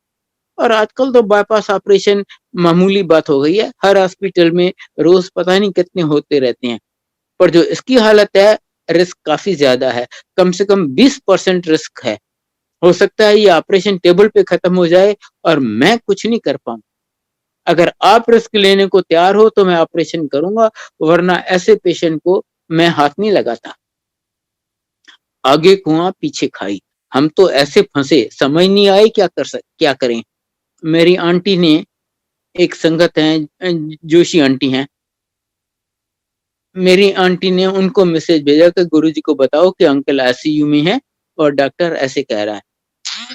और आजकल तो बाईपास ऑपरेशन मामूली बात हो गई है, हर हॉस्पिटल में रोज पता नहीं कितने होते रहते हैं। पर जो इसकी हालत है, रिस्क काफी ज्यादा है, कम से कम 20% रिस्क है। हो सकता है ये ऑपरेशन टेबल पे खत्म हो जाए और मैं कुछ नहीं कर पाऊं। अगर आप रिस्क लेने को तैयार हो तो मैं ऑपरेशन करूंगा, वरना ऐसे पेशेंट को मैं हाथ नहीं लगाता। आगे कुआं पीछे खाई, हम तो ऐसे फंसे, समझ नहीं आए क्या करें। मेरी आंटी ने, एक संगत है जोशी आंटी हैं, मेरी आंटी ने उनको मैसेज भेजा कि गुरुजी को बताओ कि अंकल ICU में है और डॉक्टर ऐसे कह रहा है।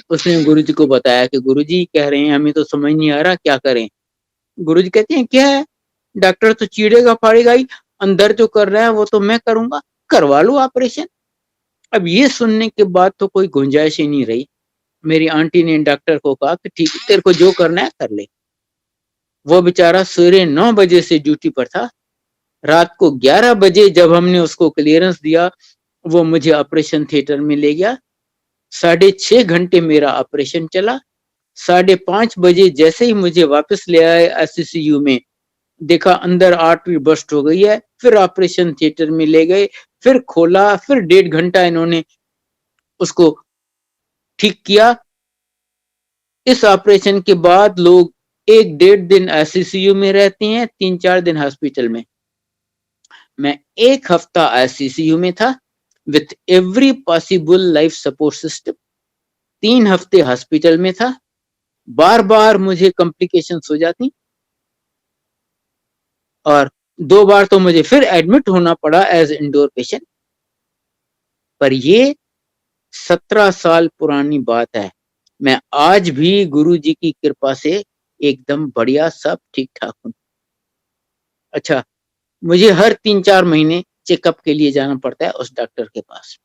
उसने गुरुजी को बताया कि गुरुजी कह रहे हैं, हमें तो समझ नहीं आ रहा क्या करें। गुरुजी कहते हैं क्या है, डॉक्टर तो चीड़ेगा फाड़ेगा ही, अंदर जो कर रहा है वो तो मैं करूंगा, करवा लो ऑपरेशन। अब ये सुनने के बाद तो कोई गुंजाइश ही नहीं रही। मेरी आंटी ने डॉक्टर को कहा कि ठीक है, तेरे को जो करना है कर ले। वो बेचारा सवेरे 9 बजे से ड्यूटी पर था। रात को 11 बजे जब हमने उसको क्लियरेंस दिया, वो मुझे ऑपरेशन थिएटर में ले गया। 6.5 घंटे मेरा ऑपरेशन चला। 5:30 बजे जैसे ही मुझे वापस ले आए ICCU में, देखा अंदर आर्टरी बस्ट हो गई है। फिर ऑपरेशन थिएटर में ले गए, फिर खोला, फिर 1.5 घंटा इन्होंने उसको ठीक किया। इस ऑपरेशन के बाद लोग 1-1.5 दिन ICCU में रहते हैं, 3-4 दिन हॉस्पिटल में। मैं 1 हफ्ता ICCU में था with every possible life support system. 3 हफ्ते हॉस्पिटल में था। बार बार मुझे कॉम्प्लिकेशंस हो जाती और 2 बार तो मुझे फिर एडमिट होना पड़ा एज इंडोर पेशेंट। पर ये 17 साल पुरानी बात है। मैं आज भी गुरुजी की कृपा से एकदम बढ़िया, सब ठीक ठाक हूँ। अच्छा, मुझे हर 3-4 महीने चेकअप के लिए जाना पड़ता है उस डॉक्टर के पास।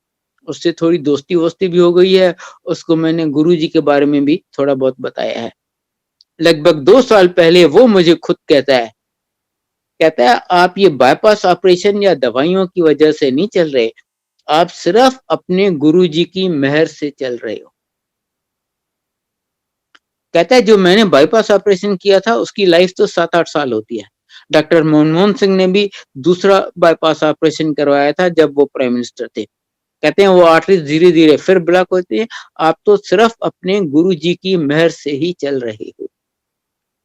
उससे थोड़ी दोस्ती वोस्ती भी हो गई है। उसको मैंने गुरुजी के बारे में भी थोड़ा बहुत बताया है। लगभग 2 साल पहले वो मुझे खुद कहता है आप ये बाईपास ऑपरेशन या दवाइयों की वजह से नहीं चल रहे, आप सिर्फ अपने गुरुजी की मेहर से चल रहे हो। कहता है जो मैंने बाईपास ऑपरेशन किया था उसकी लाइफ तो 7-8 साल होती है। डॉक्टर मनमोहन सिंह ने भी दूसरा बाईपास ऑपरेशन करवाया था जब वो प्राइम मिनिस्टर थे। कहते हैं वो आर्टरीज धीरे-धीरे फिर ब्लॉक होती है। आप तो सिर्फ अपने गुरुजी की मेहर से ही चल रहे हो।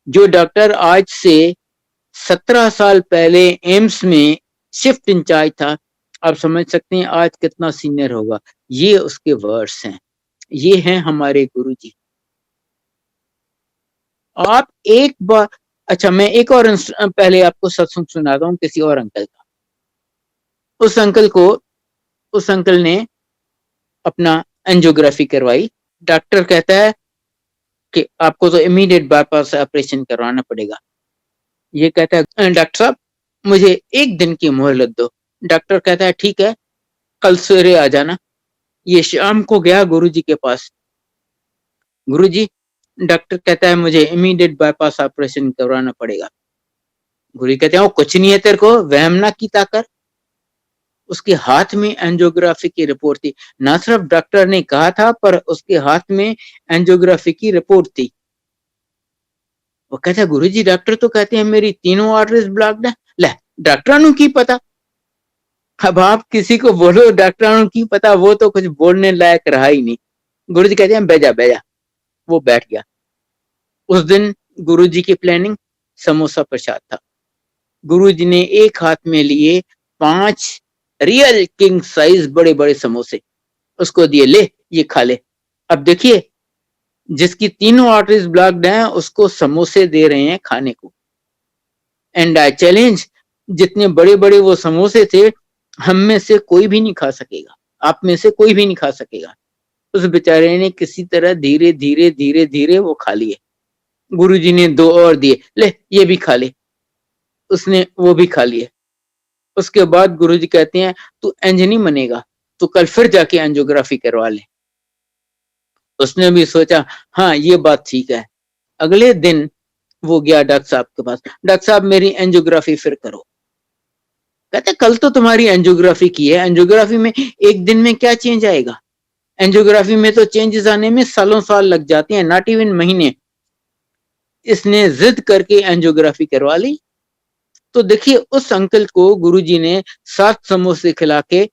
जो डॉक्टर आज से 17 साल पहले एम्स में शिफ्ट इंचार्ज था, आप समझ सकते हैं आज कितना सीनियर होगा। ये उसके वर्ड्स हैं। ये हैं हमारे गुरुजी। आप एक बार अच्छा मैं एक और पहले आपको सत्संग सुनाता हूँ किसी और अंकल का। उस अंकल ने अपना एंजियोग्राफी करवाई। डॉक्टर कहता है कि आपको तो इमीडिएट बाईपास ऑपरेशन करवाना पड़ेगा। ये कहता है डॉक्टर साहब मुझे 1 दिन की मोहलत दो। डॉक्टर कहता है ठीक है, कल सवेरे आ जाना। ये शाम को गया गुरुजी के पास। गुरुजी, डॉक्टर कहता है मुझे इमीडिएट बाईपास ऑपरेशन करवाना पड़ेगा। गुरुजी कहते हैं वो कुछ नहीं है तेरे को, वहम ना की ताकत। उसके हाथ में एंजियोग्राफी की रिपोर्ट थी। ना सिर्फ डॉक्टर ने कहा था पर उसके हाथ में एंजियोग्राफी की रिपोर्ट थी। वो कहता गुरुजी डॉक्टर तो कहते हैं मेरी तीनों आर्टरीज ब्लॉक्ड है। ले डॉक्टर नु की पता। अब आप किसी को बोलो डॉक्टर नु की पता, वो तो कुछ बोलने लायक रहा ही नहीं। गुरुजी कहते हैं बैजा बैजा। वो बैठ गया। उस दिन गुरुजी की प्लानिंग समोसा प्रसाद था। गुरुजी ने एक हाथ में लिए 5 रियल किंग साइज बड़े बड़े समोसे, उसको दिए, ले ये खा ले। अब देखिए जिसकी तीनों आर्टरीज ब्लॉक्ड हैं उसको समोसे दे रहे हैं खाने को। एंड आई चैलेंज, जितने बड़े बड़े वो समोसे थे हम में से कोई भी नहीं खा सकेगा, आप में से कोई भी नहीं खा सकेगा। उस बेचारे ने किसी तरह धीरे धीरे धीरे धीरे वो खा लिए। गुरुजी ने 2 और दिए, ले ये भी खा ले। उसने वो भी खा लिए। उसके बाद गुरुजी कहते हैं तू इंज नहीं बनेगा, तो कल फिर जाके एंजियोग्राफी करवा ले। उसने भी सोचा हाँ ये बात ठीक है। अगले दिन वो गया डॉक्टर साहब के पास। डॉक्टर साहब मेरी एंजियोग्राफी फिर करो। कहते कल तो तुम्हारी एंजियोग्राफी की है, एंजियोग्राफी में 1 दिन में क्या चेंज आएगा। एंजियोग्राफी में तो चेंजेस आने में सालों साल लग जाते हैं, नॉट इवन महीने। इसने जिद करके एंजियोग्राफी करवा ली। तो देखिए उस अंकल को गुरुजी ने 7 समोसे खिला के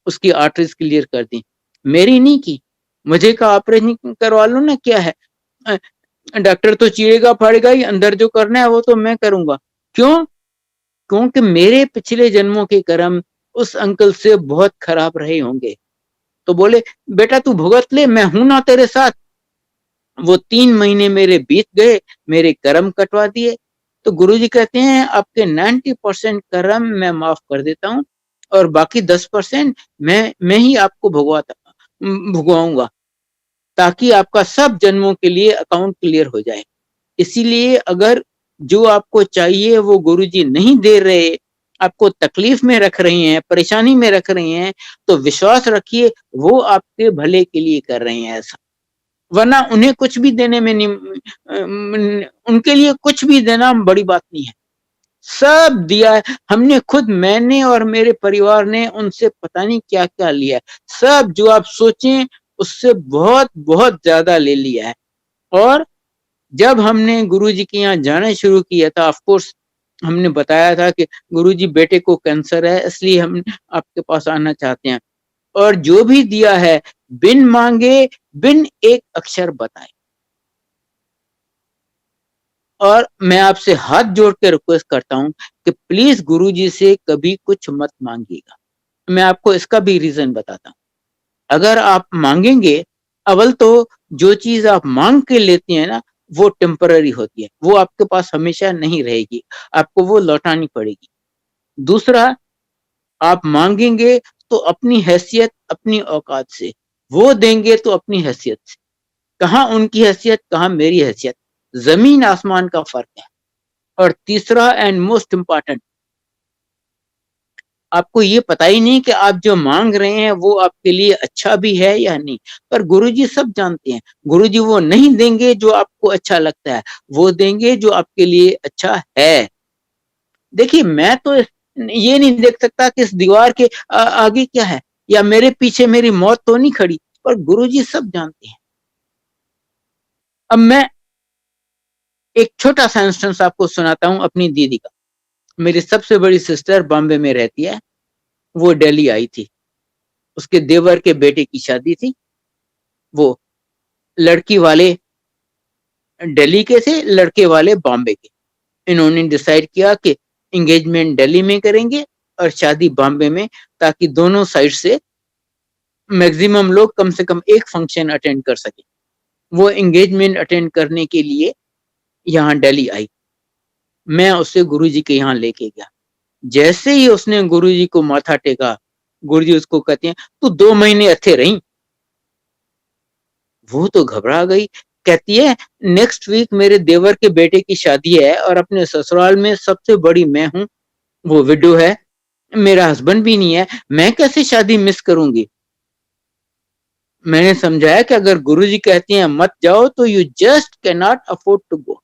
उसकी आर्टरीज क्लियर कर दी। मेरी नहीं की, मुझे का ऑपरेशन करवा लो ना, क्या है डॉक्टर तो चीरेगा फाड़ेगा ही, अंदर जो करना है वो तो मैं करूंगा। क्यों? क्योंकि मेरे पिछले जन्मों के कर्म उस अंकल से बहुत खराब रहे होंगे। तो बोले बेटा तू भुगत ले, मैं हूं ना तेरे साथ। वो 3 महीने मेरे बीत गए, मेरे कर्म कटवा दिए। तो गुरुजी कहते हैं आपके 90% कर्म मैं माफ कर देता हूँ और बाकी 10% मैं ही आपको भुगवाऊंगा, ताकि आपका सब जन्मों के लिए अकाउंट क्लियर हो जाए। इसीलिए अगर जो आपको चाहिए वो गुरुजी नहीं दे रहे, आपको तकलीफ में रख रहे हैं, परेशानी में रख रहे हैं, तो विश्वास रखिए वो आपके भले के लिए कर रहे हैं ऐसा। वरना उन्हें कुछ भी देने में नहीं, उनके लिए कुछ भी देना बड़ी बात नहीं है। सब दिया है हमने खुद, मैंने और मेरे परिवार ने उनसे पता नहीं क्या क्या लिया है। सब जो आप सोचें उससे बहुत बहुत ज्यादा ले लिया है। और जब हमने गुरुजी के यहाँ जाना शुरू किया था, ऑफ कोर्स हमने बताया था कि गुरुजी बेटे को कैंसर है, इसलिए हम आपके पास आना चाहते हैं। और जो भी दिया है बिन मांगे, बिन एक अक्षर बताए। और मैं आपसे हाथ जोड़ के रिक्वेस्ट करता हूं कि प्लीज गुरुजी से कभी कुछ मत मांगिएगा। मैं आपको इसका भी रीजन बताता हूं। अगर आप मांगेंगे, अव्वल तो जो चीज आप मांग के लेते हैं ना वो टेम्पररी होती है, वो आपके पास हमेशा नहीं रहेगी, आपको वो लौटानी पड़ेगी। दूसरा, आप मांगेंगे तो अपनी हैसियत, अपनी औकात से, वो देंगे तो अपनी हैसियत से। कहाँ उनकी हैसियत, कहाँ मेरी हैसियत, जमीन आसमान का फर्क है। और तीसरा एंड मोस्ट इम्पॉर्टेंट, आपको ये पता ही नहीं कि आप जो मांग रहे हैं वो आपके लिए अच्छा भी है या नहीं, पर गुरुजी सब जानते हैं। गुरुजी वो नहीं देंगे जो आपको अच्छा लगता है, वो देंगे जो आपके लिए अच्छा है। देखिए मैं तो ये नहीं देख सकता कि इस दीवार के आगे क्या है, या मेरे पीछे मेरी मौत तो नहीं खड़ी, पर गुरुजी सब जानते हैं। अब मैं एक छोटा सा इंस्टेंस आपको सुनाता हूँ अपनी दीदी का। मेरी सबसे बड़ी सिस्टर बॉम्बे में रहती है, वो दिल्ली आई थी, उसके देवर के बेटे की शादी थी। वो लड़की वाले दिल्ली के थे, लड़के वाले बॉम्बे के। इन्होंने डिसाइड किया कि एंगेजमेंट दिल्ली में करेंगे और शादी बॉम्बे में, ताकि दोनों साइड से मैक्सिमम लोग कम से कम एक फंक्शन अटेंड कर सके। वो एंगेजमेंट अटेंड करने के लिए यहाँ दिल्ली आई। मैं उसे गुरुजी के यहाँ लेके गया। जैसे ही उसने गुरुजी को माथा टेका, गुरुजी उसको कहते हैं, तू 2 महीने अच्छे रही। वो तो घबरा गई, कहती है नेक्स्ट वीक मेरे देवर के बेटे की शादी है और अपने ससुराल में सबसे बड़ी मैं हूँ, वो विडो है, मेरा हस्बैंड भी नहीं है, मैं कैसे शादी मिस करूंगी। मैंने समझाया कि अगर गुरुजी कहते हैं मत जाओ तो you just can not afford to go.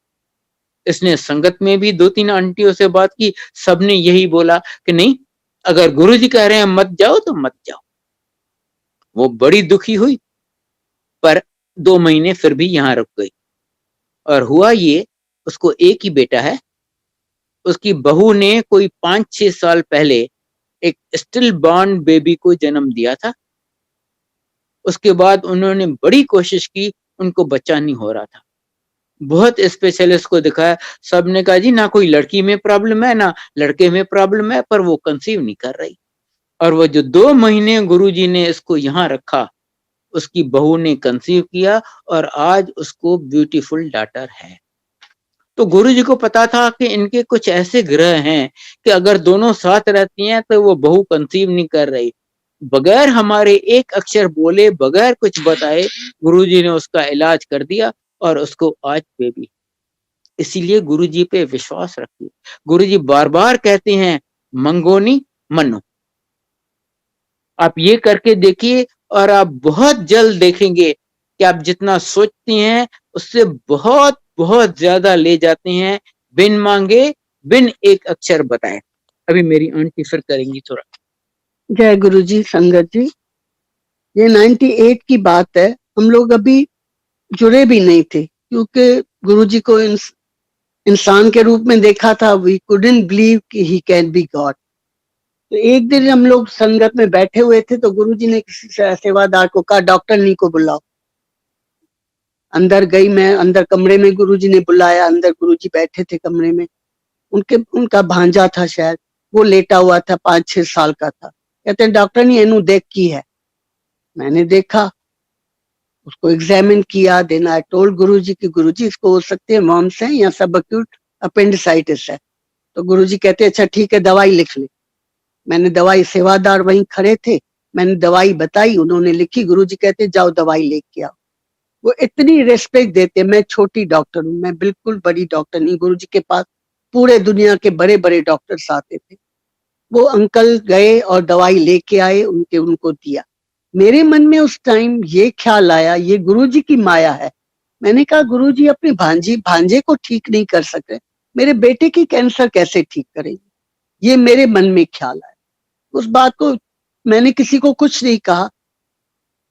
इसने संगत में भी 2-3 आंटियों से बात की, सबने यही बोला कि नहीं, अगर गुरुजी कह रहे हैं मत जाओ तो मत जाओ। वो बड़ी दुखी हुई, पर 2 महीने फिर भी यहाँ रुक गई। और हुआ ये, उसको एक ही बेटा है। उसकी बहू ने कोई 5-6 साल पहले एक स्टिल बॉर्न बेबी को जन्म दिया था। उसके बाद उन्होंने बड़ी कोशिश की, उनको बच्चा नहीं हो रहा था। बहुत स्पेशलिस्ट को दिखाया, सबने कहा जी ना कोई लड़की में प्रॉब्लम है ना लड़के में प्रॉब्लम है, पर वो कंसीव नहीं कर रही। और वो जो 2 महीने गुरुजी ने इसको यहाँ रखा, उसकी बहू ने कंसीव किया और आज उसको ब्यूटीफुल डॉटर है। तो गुरुजी को पता था कि इनके कुछ ऐसे ग्रह हैं कि अगर दोनों साथ रहती हैं तो वो बहू कंसीव नहीं कर रही। बगैर हमारे एक अक्षर बोले, बगैर कुछ बताए, गुरुजी ने उसका इलाज कर दिया और उसको आज बेबी। इसीलिए गुरुजी पे विश्वास रखिए। गुरुजी बार-बार कहते हैं मंगोनी मनो। आप ये करके देखिए और आप बहुत जल्द देखेंगे कि आप जितना सोचती हैं उससे बहुत बहुत ज्यादा ले जाते हैं, बिन मांगे, बिन एक अक्षर बताए। अभी मेरी आंटी फिर करेंगी थोड़ा। जय गुरु जी। संगत जी, ये 98 की बात है। हम लोग अभी जुड़े भी नहीं थे, क्योंकि गुरु जी को इंसान के रूप में देखा था। वी कुडंट बिलीव कि ही कैन बी गॉड। तो एक दिन हम लोग संगत में बैठे हुए थे, तो गुरुजी ने किसी सेवादार को कहा डॉक्टर नी को बुलाओ। अंदर गई मैं, अंदर कमरे में गुरुजी ने बुलाया। अंदर गुरुजी बैठे थे कमरे में। उनका भांजा था शायद, वो लेटा हुआ था, 5-6 साल का था। कहते हैं डॉक्टर नी एनू देख की है। मैंने देखा, उसको एग्जामिन किया। देन आई टोल्ड गुरुजी कि गुरुजी इसको हो सकते है मॉम्स है या सब एक्यूट अपेंडिसाइटिस है। तो गुरुजी कहते अच्छा ठीक है, दवाई लिख ले। मैंने दवाई, सेवादार वहीं खड़े थे, मैंने दवाई बताई, उन्होंने लिखी। गुरुजी कहते जाओ दवाई लेके आओ। वो इतनी रेस्पेक्ट देते। मैं छोटी डॉक्टर हूँ, मैं बिल्कुल बड़ी डॉक्टर नहीं। गुरुजी के पास पूरे दुनिया के बड़े बड़े डॉक्टर्स आते थे। वो अंकल गए और दवाई लेके आए, उनको दिया। मेरे मन में उस टाइम ये ख्याल आया, ये गुरुजी की माया है। मैंने कहा गुरुजी अपने भांजे को ठीक नहीं कर सके, मेरे बेटे की कैंसर कैसे ठीक करेंगे। ये मेरे मन में ख्याल आया। उस बात को मैंने किसी को कुछ नहीं कहा।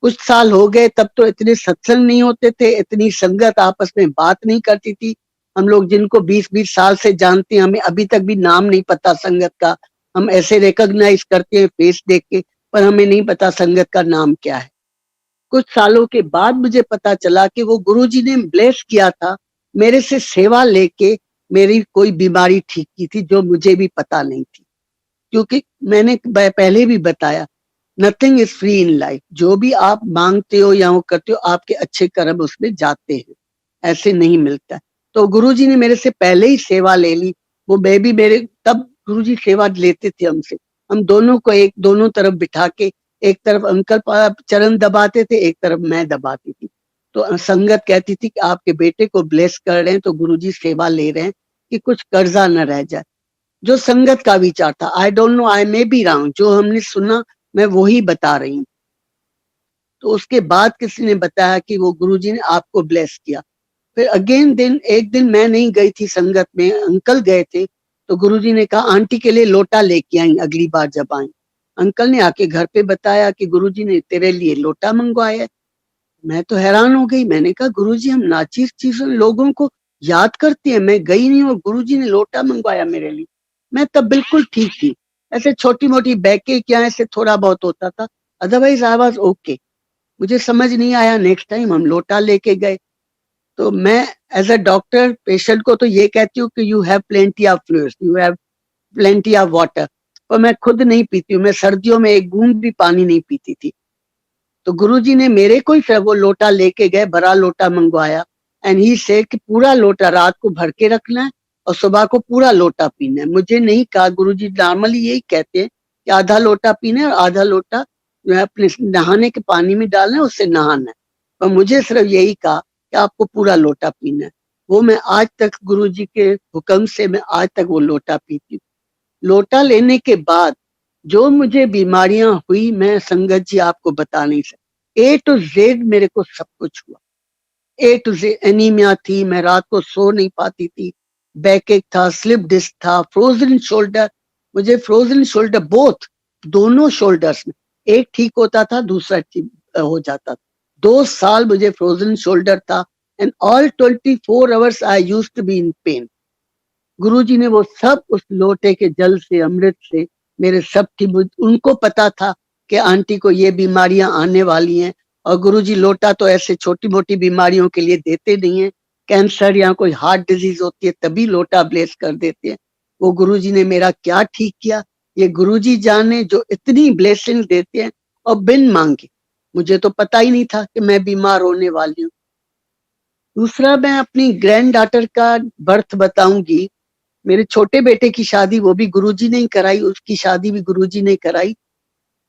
कुछ साल हो गए, तब तो इतने सत्संग नहीं होते थे, इतनी संगत आपस में बात नहीं करती थी। हम लोग जिनको 20-20 साल से जानते हैं, हमें अभी तक भी नाम नहीं पता संगत का। हम ऐसे रिकॉग्नाइज करते हैं फेस देख के, पर हमें नहीं पता संगत का नाम क्या है। कुछ सालों के बाद मुझे पता चला कि वो गुरुजी ने ब्लेस किया था, मेरे से सेवा लेके मेरी कोई बीमारी ठीक की थी, जो मुझे भी पता नहीं थी। क्योंकि मैंने पहले भी बताया, nothing is free in life. जो भी आप मांगते हो या वो करते हो, आपके अच्छे कर्म उसमें जाते हैं, ऐसे नहीं मिलता। तो गुरुजी ने मेरे से पहले ही सेवा ले ली। वो बेबी मेरे, तब गुरुजी सेवा लेते थे हमसे। हम दोनों को दोनों तरफ बिठा के, एक तरफ अंकल चरण दबाते थे, एक तरफ मैं दबाती थी। तो संगत कहती थी कि आपके बेटे को ब्लेस कर रहे हैं तो गुरुजी सेवा ले रहे हैं कि कुछ कर्जा न रह जाए। जो संगत का विचार था, I don't know, I may be wrong, जो हमने सुना मैं वही बता रही हूँ। तो उसके बाद किसी ने बताया कि वो गुरुजी ने आपको ब्लेस किया। फिर अगेन एक दिन मैं नहीं गई थी संगत में, अंकल गए थे। तो गुरुजी ने कहा आंटी के लिए लोटा लेके आई अगली बार जब आई। अंकल ने आके घर पे बताया कि गुरुजी ने तेरे लिए लोटा मंगवाया है। मैं तो हैरान हो गई। मैंने कहा गुरुजी हम नाचीज चीजों लोगों को याद करती है, मैं गई नहीं और गुरुजी ने लोटा मंगवाया मेरे लिए। मैं तब बिल्कुल ठीक थी। ऐसे छोटी मोटी बैके क्या ऐसे थोड़ा बहुत होता था, अदरवाइज आई वाज ओके। मुझे समझ नहीं आया, नेक्स्ट टाइम हम लोटा लेके गए। तो मैं एज अ डॉक्टर पेशेंट को तो ये कहती हूँ कि you have plenty of fluids, you have plenty of water, पर मैं खुद नहीं पीती हूँ। मैं सर्दियों में एक बूंद भी पानी नहीं पीती थी। तो गुरुजी ने मेरे को ही फिर वो लोटा लेके गए, बड़ा लोटा मंगवाया, एंड ही से कि पूरा लोटा रात को भर के रखना है और सुबह को पूरा लोटा पीना है। मुझे नहीं कहा, गुरुजी नॉर्मली यही कहते हैं कि आधा लोटा पीना है और आधा लोटा जो है अपने नहाने के पानी में डालना है, उससे नहाना है। पर मुझे सिर्फ यही कहा कि आपको पूरा लोटा पीना है। वो मैं आज तक गुरुजी के हुक्म से मैं आज तक वो लोटा पीती हूँ। लोटा लेने के बाद जो मुझे बीमारियां हुई, मैं संगत जी आपको बता नहीं सकती। ए टू जेड मेरे को सब कुछ हुआ। ए टू जेड एनीमिया थी, मैं रात को सो नहीं पाती थी, बैक एक था, स्लिप डिस्क था, फ्रोजन शोल्डर। मुझे फ्रोजन शोल्डर बोथ, दोनों शोल्डर्स में, एक ठीक होता था दूसरा ठीक हो जाता था। 2 साल मुझे फ्रोजन शोल्डर था and all 24 hours I used to be in pain. Guruji ने वो सब उस लोटे के जल से, अमृत से मेरे सब ठीक। उनको पता था कि आंटी को ये बीमारियां आने वाली हैं, और गुरुजी लोटा तो ऐसे छोटी मोटी बीमारियों के लिए देते नहीं है। कैंसर या कोई हार्ट डिजीज होती है तभी लोटा ब्लेस कर देते हैं। वो गुरुजी ने मेरा क्या ठीक किया, ये गुरुजी जाने, जो इतनी ब्लेसिंग देते हैं और बिन मांगे। मुझे तो पता ही नहीं था कि मैं बीमार होने वाली हूँ। दूसरा, मैं अपनी ग्रैंड डॉटर का बर्थ बताऊंगी। मेरे छोटे बेटे की शादी वो भी गुरुजी ने ही कराई, उसकी शादी भी गुरुजी ने कराई।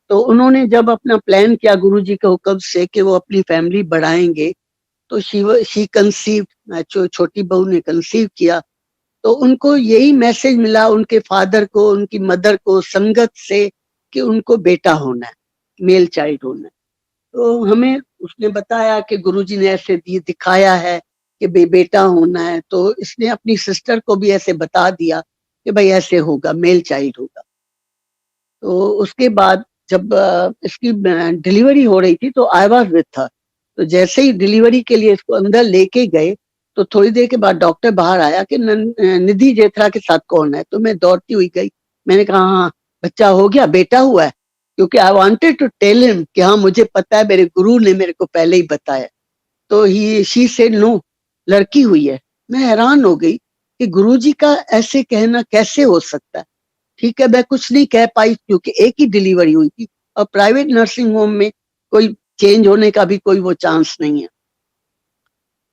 तो उन्होंने जब अपना प्लान किया गुरुजी के हुक्म से कि वो अपनी फैमिली बढ़ाएंगे, तो शी कंसीव, छोटी बहू ने कंसीव किया। तो उनको यही मैसेज मिला, उनके फादर को, उनकी मदर को, संगत से, कि उनको बेटा होना है, मेल चाइल्ड होना है। तो हमें उसने बताया कि गुरुजी ने ऐसे दिखाया है कि बेटा होना है। तो इसने अपनी सिस्टर को भी ऐसे बता दिया कि भाई ऐसे होगा, मेल चाइल्ड होगा। तो उसके बाद जब इसकी डिलीवरी हो रही थी तो आई वाज विद हर। तो जैसे ही डिलीवरी के लिए इसको अंदर लेके गए, तो थोड़ी देर के बाद डॉक्टर बाहर आया कि निधि जेठरा के साथ कौन है। तो मैं दौड़ती हुई गई, मैंने कहा हाँ बच्चा हो गया, बेटा हुआ है। क्योंकि I wanted to tell him कि हाँ मुझे पता है, मेरे गुरु ने मेरे को पहले ही बताया। तो ही शी सेड नो, लड़की हुई है। मैं हैरान हो गई कि गुरुजी का ऐसे कहना कैसे हो सकता है। ठीक है, मैं कुछ नहीं कह पाई क्योंकि एक ही डिलीवरी हुई थी, और प्राइवेट नर्सिंग होम में कोई चेंज होने का भी कोई वो चांस नहीं है।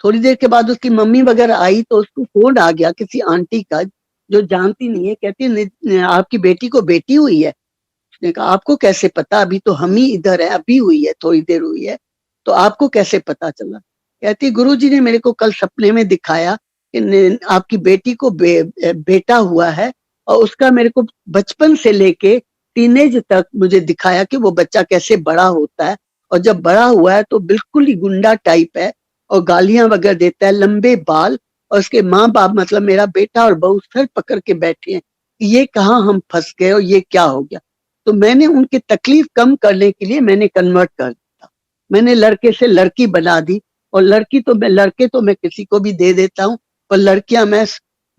थोड़ी देर के बाद उसकी मम्मी वगैरह आई तो उसको फोन आ गया किसी आंटी का जो जानती नहीं है, कहती है आपकी बेटी को बेटी हुई है। उसने कहा आपको कैसे पता, अभी तो हम ही इधर है, अभी हुई है, थोड़ी देर हुई है, तो आपको कैसे पता चला। कहती गुरुजी ने मेरे को कल सपने में दिखाया कि आपकी बेटी को बेटा हुआ है, और उसका मेरे को बचपन से लेके टीनेज तक मुझे दिखाया कि वो बच्चा कैसे बड़ा होता है। और जब बड़ा हुआ है तो बिल्कुल ही गुंडा टाइप है, और गालियां वगैरह देता है, लंबे बाल, और उसके माँ बाप मतलब मेरा बेटा और बहू सर पकड़ के बैठे हैं कि ये कहाँ हम फंस गए और ये क्या हो गया। तो मैंने उनकी तकलीफ कम करने के लिए मैंने कन्वर्ट कर दिया, मैंने लड़के से लड़की बना दी। और लड़की तो मैं, लड़के तो मैं किसी को भी दे देता हूँ, पर लड़कियां मैं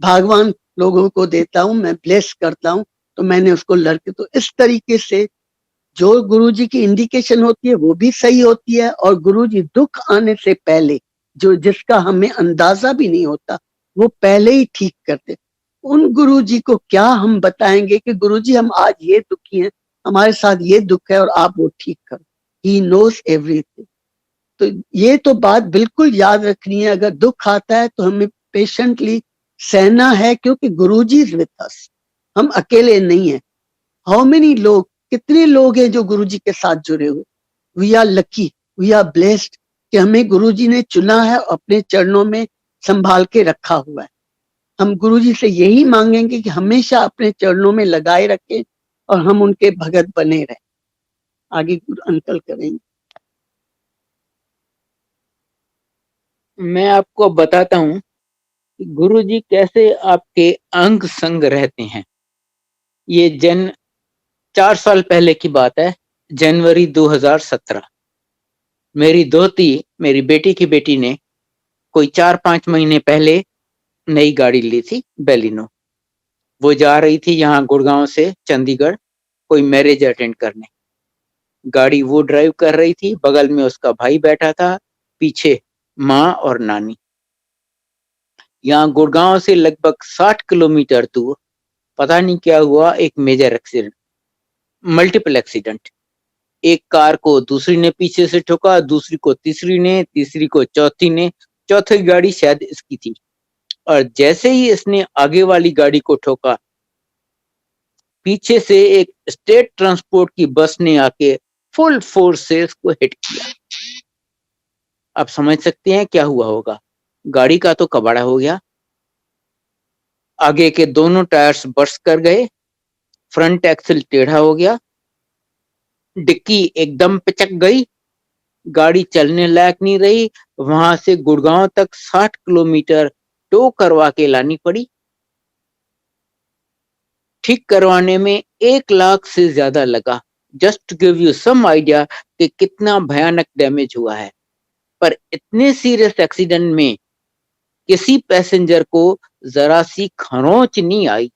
भागवान लोगों को देता हूँ, मैं ब्लेस करता हूँ। तो मैंने उसको लड़के, तो इस तरीके से जो गुरुजी की इंडिकेशन होती है वो भी सही होती है, और गुरुजी दुख आने से पहले, जो जिसका हमें अंदाजा भी नहीं होता, वो पहले ही ठीक करते। उन गुरुजी को क्या हम बताएंगे कि गुरुजी हम आज ये दुखी हैं, हमारे साथ ये दुख है और आप वो ठीक करो। He knows everything. तो ये तो बात बिल्कुल याद रखनी है, अगर दुख आता है तो हमें पेशेंटली सहना है, क्योंकि गुरुजी इज विद अस, हम अकेले नहीं है। हाउ मेनी लोग, कितने लोग हैं जो गुरुजी के साथ जुड़े हुए। We are lucky, we are blessed कि हमें गुरुजी ने चुना है, अपने चरणों में संभाल के रखा हुआ है। हम गुरुजी से यही मांगेंगे कि हमेशा अपने चरणों में लगाए रखें और हम उनके भगत बने रहें। आगे अंकल करेंगे। मैं आपको बताता हूँ कि गुरुजी कैसे आपके अंग संग रहते हैं। ये 4 साल पहले की बात है, जनवरी 2017। मेरी दोती, मेरी बेटी की बेटी ने कोई 4-5 महीने पहले नई गाड़ी ली थी बेलिनो। वो जा रही थी यहाँ गुड़गांव से चंडीगढ़ कोई मैरिज अटेंड करने। गाड़ी वो ड्राइव कर रही थी, बगल में उसका भाई बैठा था, पीछे माँ और नानी। यहाँ गुड़गांव से लगभग 60 किलोमीटर दूर पता नहीं क्या हुआ, एक मेजर एक्सीडेंट, मल्टीपल एक्सीडेंट। एक कार को दूसरी ने पीछे से ठोका, दूसरी को तीसरी ने, तीसरी को चौथी ने, चौथी गाड़ी शायद इसकी थी। और जैसे ही इसने आगे वाली गाड़ी को ठोका, पीछे से एक स्टेट ट्रांसपोर्ट की बस ने आके फुल फोर्स से इसको हिट किया। आप समझ सकते हैं क्या हुआ होगा। गाड़ी का तो कबाड़ा हो गया, आगे के दोनों टायर्स बर्स्ट कर गए, फ्रंट एक्सल टेढ़ा हो गया, डिक्की एकदम पिचक गई, गाड़ी चलने लायक नहीं रही। वहां से गुड़गांव तक 60 किलोमीटर टो करवा के लानी पड़ी। ठीक करवाने में 1 लाख से ज्यादा लगा। Just to give you some idea कि कितना भयानक डैमेज हुआ है। पर इतने सीरियस एक्सीडेंट में किसी पैसेंजर को जरा सी खरोंच नहीं आई,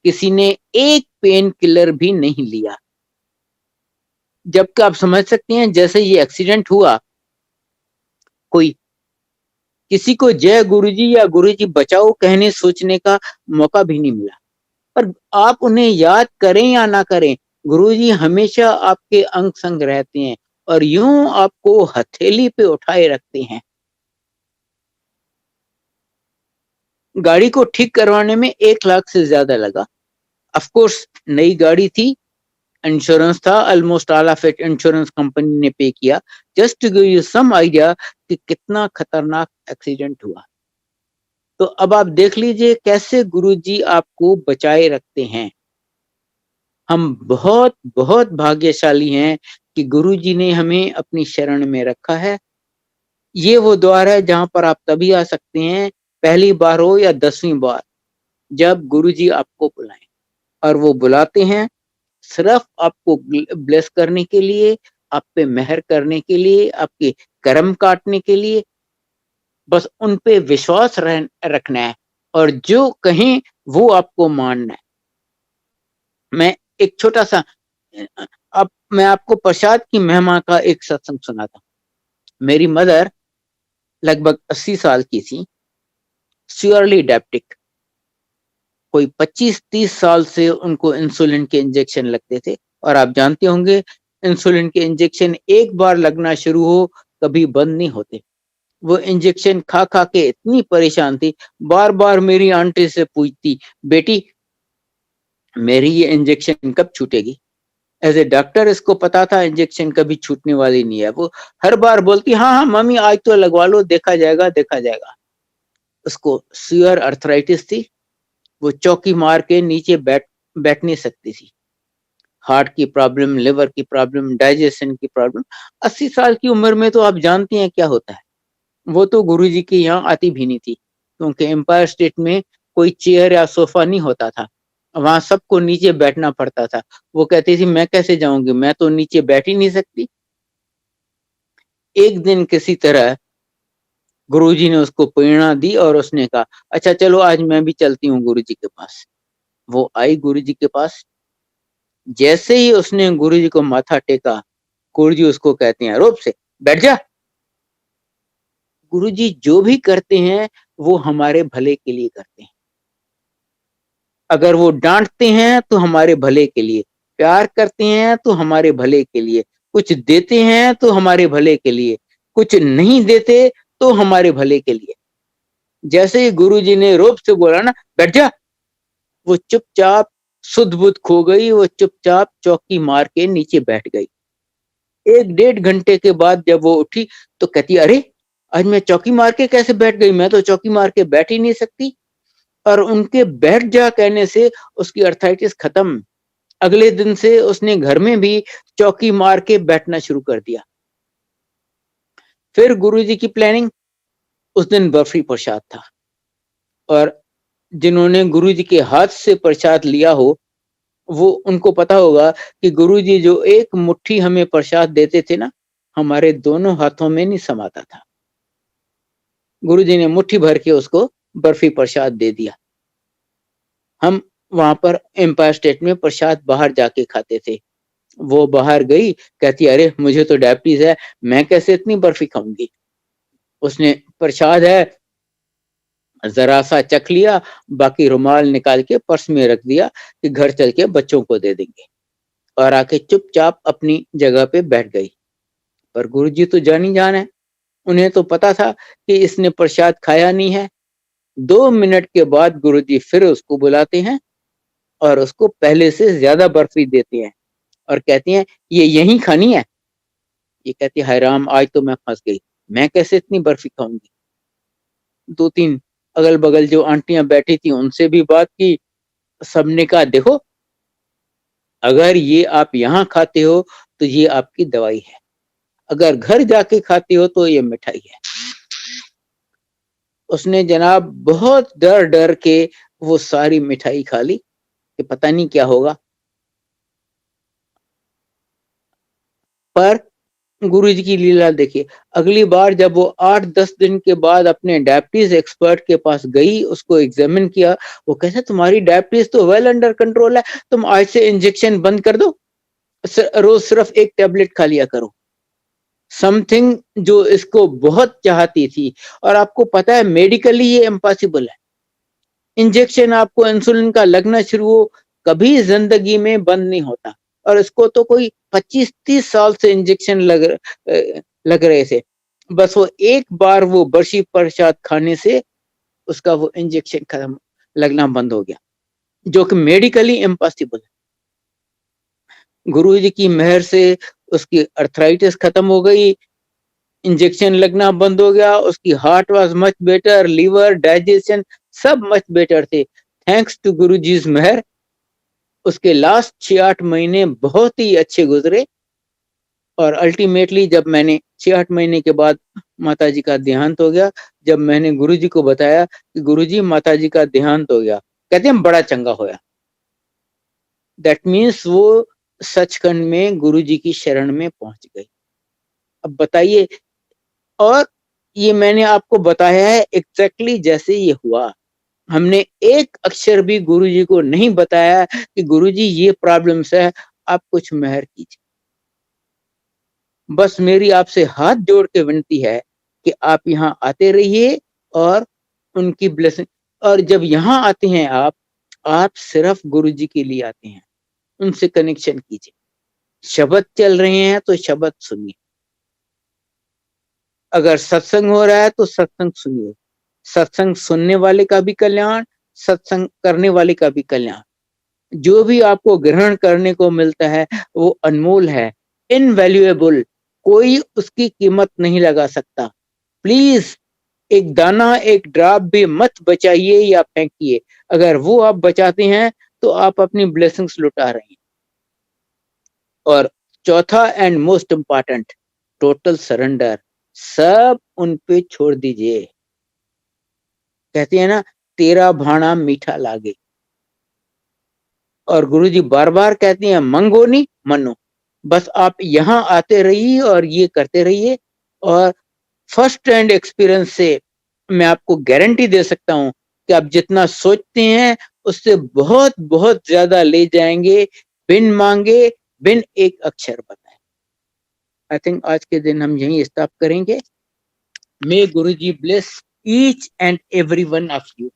किसी ने एक पेन किलर भी नहीं लिया। जबकि आप समझ सकते हैं जैसे ये एक्सीडेंट हुआ, कोई किसी को जय गुरुजी या गुरुजी बचाओ कहने सोचने का मौका भी नहीं मिला। पर आप उन्हें याद करें या ना करें, गुरुजी हमेशा आपके अंग संग रहते हैं और यूं आपको हथेली पे उठाए रखते हैं। गाड़ी को ठीक करवाने में 1 लाख से ज्यादा लगा। ऑफ कोर्स नई गाड़ी थी, इंश्योरेंस था, almost all of it insurance company ने पे किया। Just to give you some idea कि कितना खतरनाक एक्सीडेंट हुआ। तो अब आप देख लीजिए कैसे गुरुजी आपको बचाए रखते हैं। हम बहुत बहुत भाग्यशाली हैं कि गुरुजी ने हमें अपनी शरण में रखा है। ये वो द्वार है जहां पर आप तभी आ सकते हैं, पहली बार हो या 10वीं बार, जब गुरुजी आपको बुलाएं। और वो बुलाते हैं सिर्फ आपको ब्लेस करने के लिए, आप पे मेहर करने के लिए, आपके कर्म काटने के लिए। बस उन पे विश्वास रखना है और जो कहें वो आपको मानना है। मैं एक छोटा सा अब मैं आपको प्रसाद की महिमा का एक सत्संग सुनाता हूँ। मेरी मदर लगभग 80 साल की थी, श्योरली डायबिटिक। कोई 25-30 साल से उनको इंसुलिन के इंजेक्शन लगते थे। और आप जानते होंगे इंसुलिन के इंजेक्शन एक बार लगना शुरू हो कभी बंद नहीं होते। वो इंजेक्शन खा खा के इतनी परेशान थी, बार बार मेरी आंटी से पूछती, बेटी मेरी ये इंजेक्शन कब छूटेगी। एज ए डॉक्टर इसको पता था इंजेक्शन कभी छूटने वाली नहीं है। वो हर बार बोलती, हाँ हाँ मम्मी आज तो लगवा लो, देखा जाएगा देखा जाएगा। उसको सीवियर अर्थराइटिस थी, वो चौकी मार के नीचे बैठ नहीं सकती थी। हार्ट की प्रॉब्लम, लिवर की प्रॉब्लम, डाइजेशन की प्रॉब्लम। 80 साल की उम्र में तो आप जानती हैं क्या होता है। वो तो गुरुजी के यहाँ आती भी नहीं थी, क्योंकि एम्पायर स्टेट में कोई चेयर या सोफा नहीं होता था, वहां सबको नीचे बैठना पड़ता था। वो कहती थी मैं कैसे जाऊंगी, मैं तो नीचे बैठ ही नहीं सकती। एक दिन किसी तरह गुरुजी ने उसको प्रेरणा दी और उसने कहा अच्छा चलो आज मैं भी चलती हूँ गुरुजी के पास। वो आई गुरुजी के पास। जैसे ही उसने गुरुजी को माथा टेका, गुरुजी उसको कहते हैं रूप से बैठ जा। गुरुजी जो भी करते हैं वो हमारे भले के लिए करते हैं। अगर वो डांटते हैं तो हमारे भले के लिए, प्यार करते हैं तो हमारे भले के लिए, कुछ देते हैं तो हमारे भले के लिए, कुछ नहीं देते तो हमारे भले के लिए। जैसे ही गुरुजी ने रूप से बोला ना बैठ जा, वो चुपचाप सुध बुध खो गई। वो चुपचाप चौकी मार के नीचे बैठ गई। 1-1.5 घंटे के बाद जब वो उठी तो कहती अरे आज मैं चौकी मार के कैसे बैठ गई, मैं तो चौकी मार के बैठ ही नहीं सकती। और उनके बैठ जा कहने से उसकी अर्थराइटिस खत्म। अगले दिन से उसने घर में भी चौकी मार के बैठना शुरू कर दिया। फिर गुरुजी की प्लानिंग, उस दिन बर्फी प्रसाद था और जिन्होंने गुरुजी के हाथ से प्रसाद लिया हो वो उनको पता होगा कि गुरुजी जो एक मुट्ठी हमें प्रसाद देते थे ना, हमारे दोनों हाथों में नहीं समाता था। गुरुजी ने मुट्ठी भर के उसको बर्फी प्रसाद दे दिया। हम वहां पर एम्पायर स्टेट में प्रसाद बाहर जाके खाते थे। वो बाहर गई, कहती अरे मुझे तो डायबिटीज है, मैं कैसे इतनी बर्फी खाऊंगी। उसने प्रसाद है जरा सा चख लिया, बाकी रुमाल निकाल के पर्स में रख दिया कि घर चल के बच्चों को दे देंगे, और आके चुपचाप अपनी जगह पे बैठ गई। पर गुरुजी तो जानी जान है, उन्हें तो पता था कि इसने प्रसाद खाया नहीं है। 2 मिनट के बाद गुरुजी फिर उसको बुलाते हैं और उसको पहले से ज्यादा बर्फी देते हैं और कहती हैं ये यहीं खानी है। ये कहती है हाय राम, आज तो मैं फंस गई, मैं कैसे इतनी बर्फी खाऊंगी। 2-3 अगल बगल जो आंटियां बैठी थी उनसे भी बात की, सबने कहा देखो अगर ये आप यहाँ खाते हो तो ये आपकी दवाई है, अगर घर जाके खाते हो तो ये मिठाई है। उसने जनाब बहुत डर डर के वो सारी मिठाई खा ली कि पता नहीं क्या होगा। पर गुरुजी की लीला देखिए, अगली बार जब वो 8-10 दिन के बाद अपने डायबिटीज एक्सपर्ट के पास गई, उसको एग्जामिन किया, वो कहता तुम्हारी डायबिटीज तो वेल अंडर कंट्रोल है, तुम आज से इंजेक्शन बंद कर दो, रोज सिर्फ 1 टैबलेट खा लिया करो। समथिंग जो इसको बहुत चाहती थी, और आपको पता है मेडिकली ये इम्पॉसिबल है। इंजेक्शन आपको इंसुलिन का लगना शुरू हो, कभी जिंदगी में बंद नहीं होता, और इसको तो कोई 25-30 साल से इंजेक्शन लग रहे थे। बस वो एक बार वो बर्फी प्रसाद खाने से उसका वो इंजेक्शन खत्म लगना बंद हो गया, जो कि मेडिकली इम्पॉसिबल है। गुरुजी की मेहर से उसकी अर्थराइटिस खत्म हो गई, इंजेक्शन लगना बंद हो गया, उसकी heart was much better, liver, digestion सब मच बेटर थे, थैंक्स टू गुरुजी's मेहर। उसके लास्ट 6-8 महीने बहुत ही अच्छे गुजरे, और अल्टीमेटली जब मैंने 6-8 महीने के बाद माताजी का देहांत हो गया, जब मैंने गुरुजी को बताया कि गुरुजी माताजी का देहांत हो गया, कहते हैं बड़ा चंगा होया। दैट मीन्स वो सचखंड में गुरुजी की शरण में पहुंच गई। अब बताइए, और ये मैंने आपको बताया है एग्जैक्टली जैसे ये हुआ। हमने एक अक्षर भी गुरुजी को नहीं बताया कि गुरुजी ये प्रॉब्लम्स है, आप कुछ मेहर कीजिए। बस मेरी आपसे हाथ जोड़ के विनती है कि आप यहाँ आते रहिए और उनकी ब्लेसिंग, और जब यहाँ आते हैं आप सिर्फ गुरुजी के लिए आते हैं, उनसे कनेक्शन कीजिए। शब्द चल रहे हैं तो शब्द सुनिए, अगर सत्संग हो रहा है तो सत्संग सुनिए। सत्संग सुनने वाले का भी कल्याण, सत्संग करने वाले का भी कल्याण। जो भी आपको ग्रहण करने को मिलता है वो अनमोल है, इनवैल्यूएबल, कोई उसकी कीमत नहीं लगा सकता। प्लीज एक दाना, एक ड्रॉप भी मत बचाइए या फेंकिए। अगर वो आप बचाते हैं तो आप अपनी ब्लेसिंग्स लुटा रहे हैं। और चौथा and most important, total surrender, सब उन पे छोड़ दीजिए। कहते हैं ना, तेरा भाणा मीठा लागे। और गुरुजी बार बार कहते हैं मंगो नहीं मनो। बस आप यहाँ आते रहिए और ये करते रहिए, और फर्स्ट हैंड एक्सपीरियंस से मैं आपको गारंटी दे सकता हूँ कि आप जितना सोचते हैं उससे बहुत बहुत ज्यादा ले जाएंगे, बिन मांगे, बिन एक अक्षर बताए। आई थिंक आज के दिन हम यहीं स्टॉप करेंगे। May Guruji bless each and every one of you.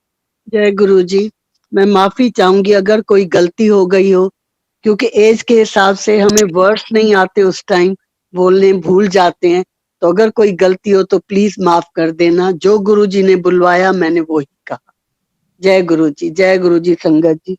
जय गुरुजी। मैं माफी चाहूंगी अगर कोई गलती हो गई हो, क्योंकि एज के हिसाब से हमें वर्ड्स नहीं आते, उस टाइम बोलने भूल जाते हैं। तो अगर कोई गलती हो तो प्लीज माफ कर देना। जो गुरुजी ने बुलवाया मैंने वो ही कहा। जय गुरुजी, जय गुरुजी संगत जी।